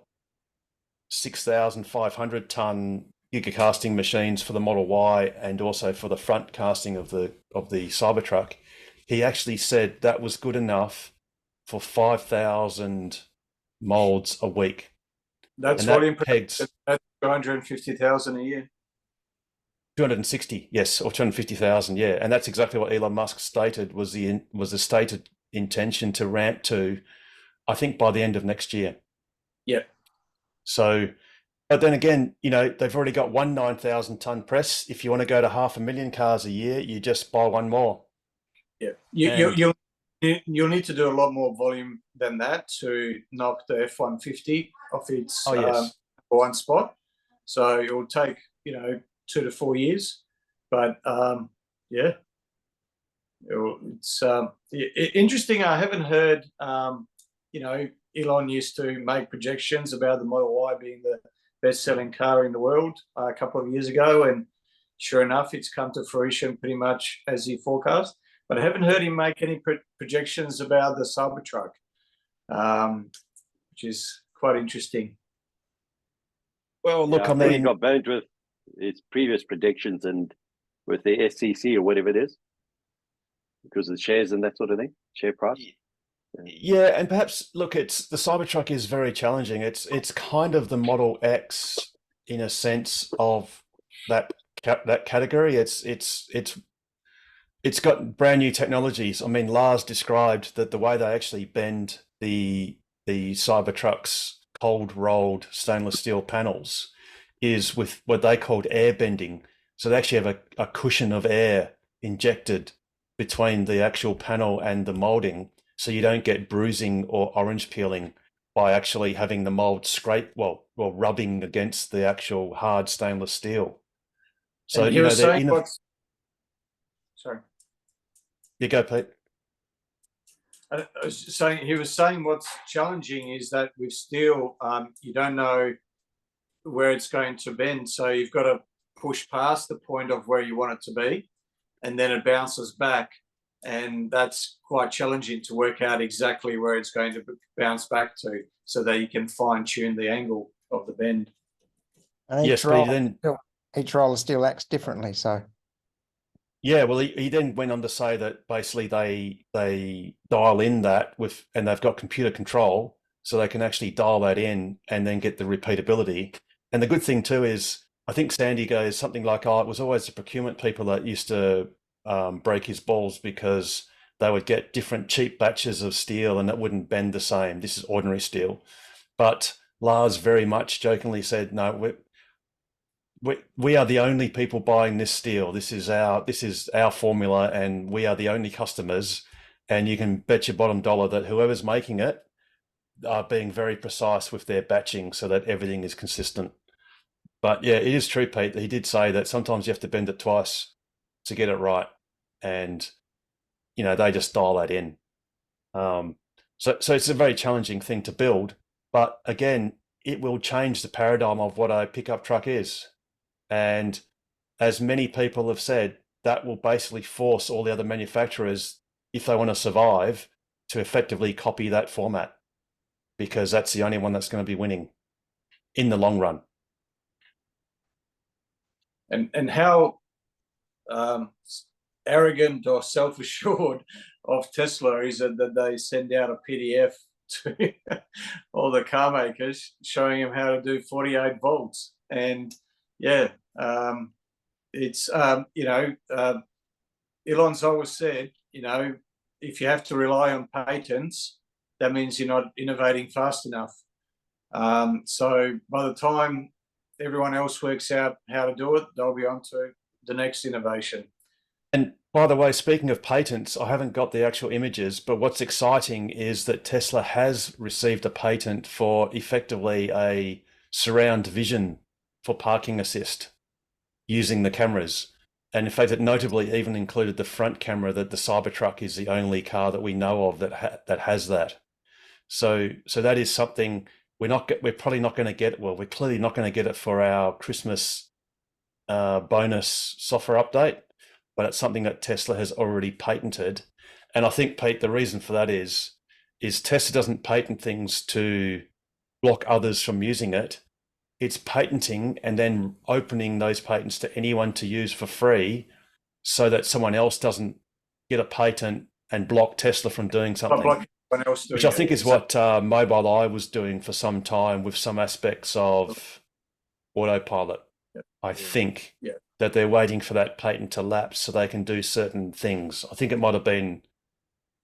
6,500 ton gigacasting machines for the Model Y and also for the front casting of the Cybertruck. He actually said that was good enough for 5,000 molds a week. That's And that volume pegs production. That's 250,000 a year. 260, yes, or 250,000, yeah, and that's exactly what Elon Musk stated was the stated intention to ramp to, I think, by the end of next year. Yeah. So, but then again, you know, they've already got one 9,000 ton press. If you want to go to 500,000 cars a year, you just buy one more. Yeah, And- you'll need to do a lot more volume than that to knock the F-150 off its Oh, yes. one spot. So it will take 2 to 4 years, but yeah, it's interesting. I haven't heard. Elon used to make projections about the Model Y being the best-selling car in the world a couple of years ago, and sure enough, it's come to fruition pretty much as he forecast. But I haven't heard him make any projections about the Cybertruck, which is quite interesting. Well, look, Yeah, I I think he mean, got burnt with his previous predictions and with the SEC or whatever it is, because of the shares and that sort of thing, share price. yeah, and perhaps look, it's the Cybertruck is very challenging. It's kind of the Model X in a sense of that category. It's got brand new technologies. I mean, Lars described that the way they actually bend the Cybertruck's cold rolled stainless steel panels is with what they called air bending. So they actually have a cushion of air injected between the actual panel and the molding, so you don't get bruising or orange peeling by actually having the mold scrape, rubbing against the actual hard stainless steel. So And he was saying sorry. You go, Pete. I was saying he was saying what's challenging is that with steel, you don't know where it's going to bend, so you've got to push past the point of where you want it to be, and then it bounces back, and that's quite challenging to work out exactly where it's going to bounce back to, so that you can fine tune the angle of the bend. And Yes, but then each roller still acts differently. So yeah, well, he then went on to say that basically they dial in that and they've got computer control, so they can actually dial that in and then get the repeatability. And the good thing too is, I think Sandy goes something like, "Oh, it was always the procurement people that used to break his balls because they would get different cheap batches of steel and it wouldn't bend the same. This is ordinary steel." But Lars very much jokingly said, "No, we are the only people buying this steel. This is our formula, and we are the only customers. And you can bet your bottom dollar that whoever's making it are being very precise with their batching so that everything is consistent." But yeah, it is true, Pete, that he did say that sometimes you have to bend it twice to get it right, and they just dial that in. So it's a very challenging thing to build, but again, it will change the paradigm of what a pickup truck is. And as many people have said, that will basically force all the other manufacturers, if they want to survive, to effectively copy that format, because that's the only one that's going to be winning in the long run. And how arrogant or self-assured of Tesla is it that they send out a PDF to all the car makers showing them how to do 48 volts? And yeah, it's Elon's always said, if you have to rely on patents, that means you're not innovating fast enough. So by the time everyone else works out how to do it, they'll be on to the next innovation. And by the way, speaking of patents, I haven't got the actual images, but what's exciting is that Tesla has received a patent for effectively a surround vision for parking assist using the cameras. And in fact, it notably even included the front camera, that the Cybertruck is the only car that we know of that has that. So that is something we're probably not going to get, well, we're clearly not going to get it for our Christmas bonus software update, but it's something that Tesla has already patented. And I think, Pete, the reason for that is Tesla doesn't patent things to block others from using it. It's patenting and then opening those patents to anyone to use for free, so that someone else doesn't get a patent and block Tesla from doing something. Which I think is what Mobileye was doing for some time with some aspects of autopilot. I think that they're waiting for that patent to lapse so they can do certain things. I think it might have been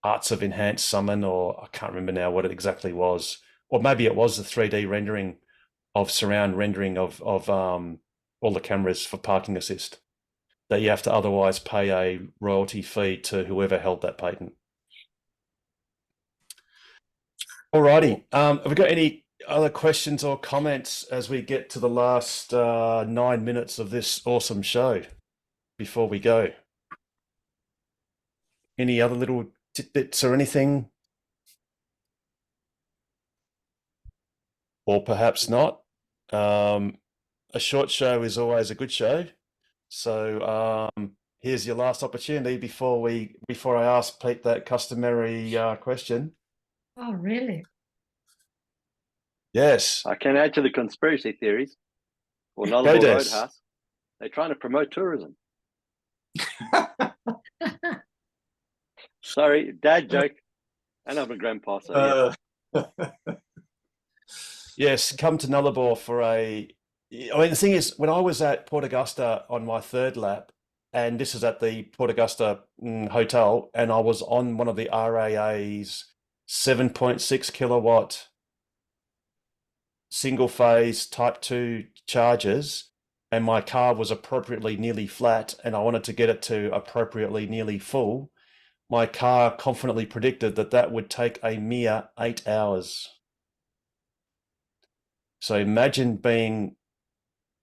Arts of Enhanced Summon, or I can't remember now what it exactly was. Or maybe it was the 3D rendering of surround rendering of all the cameras for parking assist, that you have to otherwise pay a royalty fee to whoever held that patent. Alrighty. Have we got any other questions or comments as we get to the last 9 minutes of this awesome show before we go? Any other little tidbits or anything? Or perhaps not. A short show is always a good show. So here's your last opportunity before I ask Pete that customary question. Oh, really? Yes. I can add to the conspiracy theories. Or Go, Nullarbor Des. Roadhouse. They're trying to promote tourism. Sorry, dad joke. And I'm a grandpa, so yeah. Yes, come to Nullarbor for I mean, the thing is, when I was at Port Augusta on my third lap, and this is at the Port Augusta hotel, and I was on one of the RAA's 7.6 kilowatt single phase type 2 chargers, and my car was appropriately nearly flat, and I wanted to get it to appropriately nearly full. My car confidently predicted that that would take a mere 8 hours. So imagine being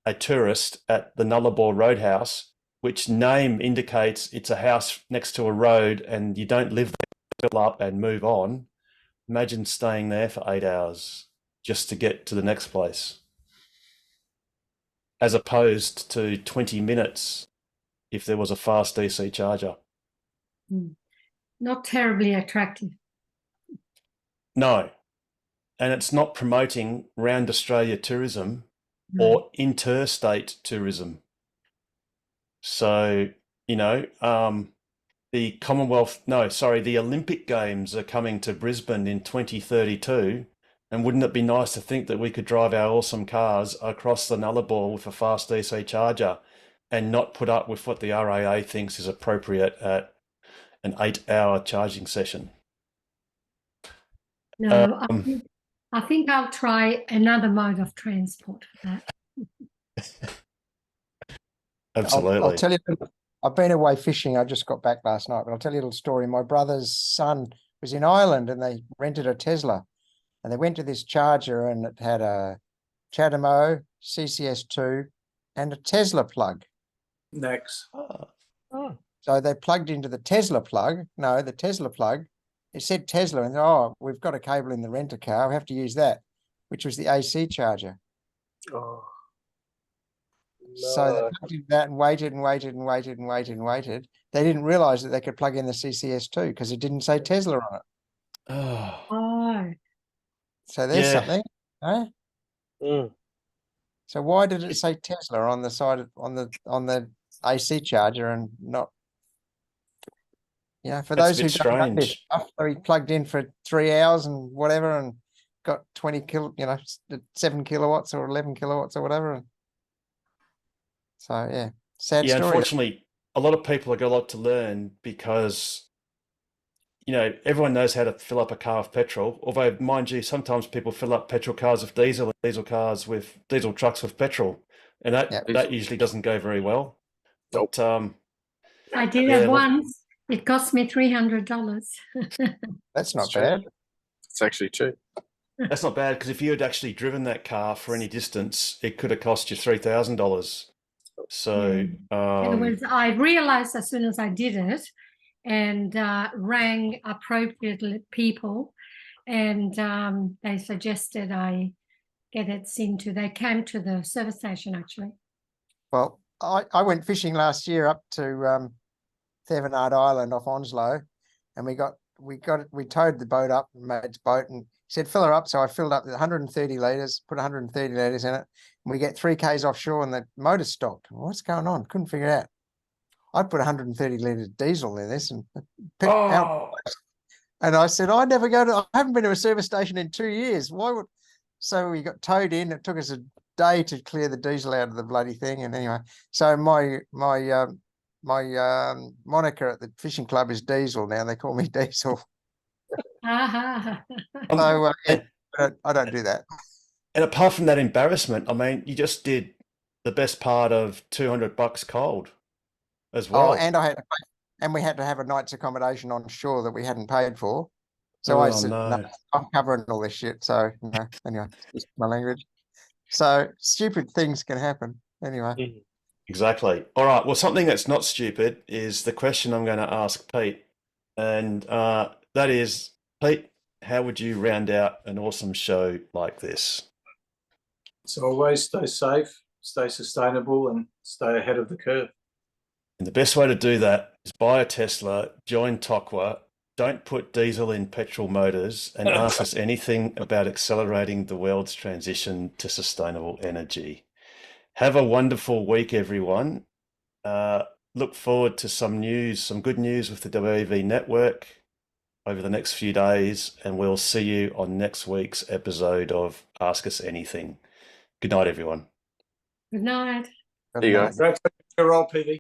a tourist at the Nullarbor Roadhouse, which name indicates it's a house next to a road and you don't live there, fill up and move on. Imagine staying there for 8 hours just to get to the next place, as opposed to 20 minutes if there was a fast DC charger. Not terribly attractive. No. And it's not promoting round Australia tourism or interstate tourism. So, you know, the Olympic Games are coming to Brisbane in 2032. And wouldn't it be nice to think that we could drive our awesome cars across the Nullarbor with a fast DC charger and not put up with what the RAA thinks is appropriate at an 8-hour charging session? No, I think I'll try another mode of transport for that. Absolutely. I'll tell you, I've been away fishing. I just got back last night, but I'll tell you a little story. My brother's son was in Ireland and they rented a Tesla, and they went to this charger and it had a CHAdeMO, CCS2 and a Tesla plug. Next. Oh. So they plugged into the Tesla plug. No, the Tesla plug. It said Tesla, and oh, we've got a cable in the renter car. We have to use that, which was the AC charger. Oh. So they plugged into that and waited and waited and waited and waited and waited. They didn't realize that they could plug in the CCS2 because it didn't say Tesla on it. Oh. So there's something, eh? So why did it say Tesla on the side of, on the AC charger and not? Yeah, for That's those a who bit don't know this strange. stuff, he plugged in for 3 hours and whatever, and got 7 kilowatts or 11 kilowatts or whatever. And so yeah, sad story. Unfortunately, a lot of people have got a lot to learn because, you know, everyone knows how to fill up a car with petrol. Although, mind you, sometimes people fill up petrol cars with diesel, and diesel trucks with petrol, and that usually doesn't go very well. But I did it once. It cost me $300. That's not bad. It's actually true. That's not bad, because if you had actually driven that car for any distance, it could have cost you $3,000. So I realized as soon as I did it, and rang appropriate people, and they suggested I get it into. They came to the service station actually. Well, I went fishing last year up to Thevenard Island off Onslow, and we towed the boat up, mate's boat, and he said fill her up. So I filled up 130 litres, put 130 litres in it, and we get 3 k's offshore, and the motor stopped. What's going on? Couldn't figure it out. I put 130 litres diesel in this and picked out. And I said, I haven't been to a service station in 2 years. Why would? So we got towed in. It took us a day to clear the diesel out of the bloody thing. And anyway, so my moniker at the fishing club is Diesel now. They call me Diesel. Ah. So I don't do that. And apart from that embarrassment, I mean, you just did the best part of $200 cold as well. Oh, and we had to have a night's accommodation on shore that we hadn't paid for. So I said, no, I'm covering all this shit. So no, anyway, just my language. So stupid things can happen. Anyway. Exactly. All right. Well, something that's not stupid is the question I'm going to ask Pete. And that is, Pete, how would you round out an awesome show like this? So always stay safe, stay sustainable, and stay ahead of the curve. And the best way to do that is buy a Tesla, join TOCWA, don't put diesel in petrol motors, and ask us anything about accelerating the world's transition to sustainable energy. Have a wonderful week, everyone. Look forward to some good news with the WEV network over the next few days, and we'll see you on next week's episode of Ask Us Anything. Good night, everyone. Good night. There you go. Great to hear, PV.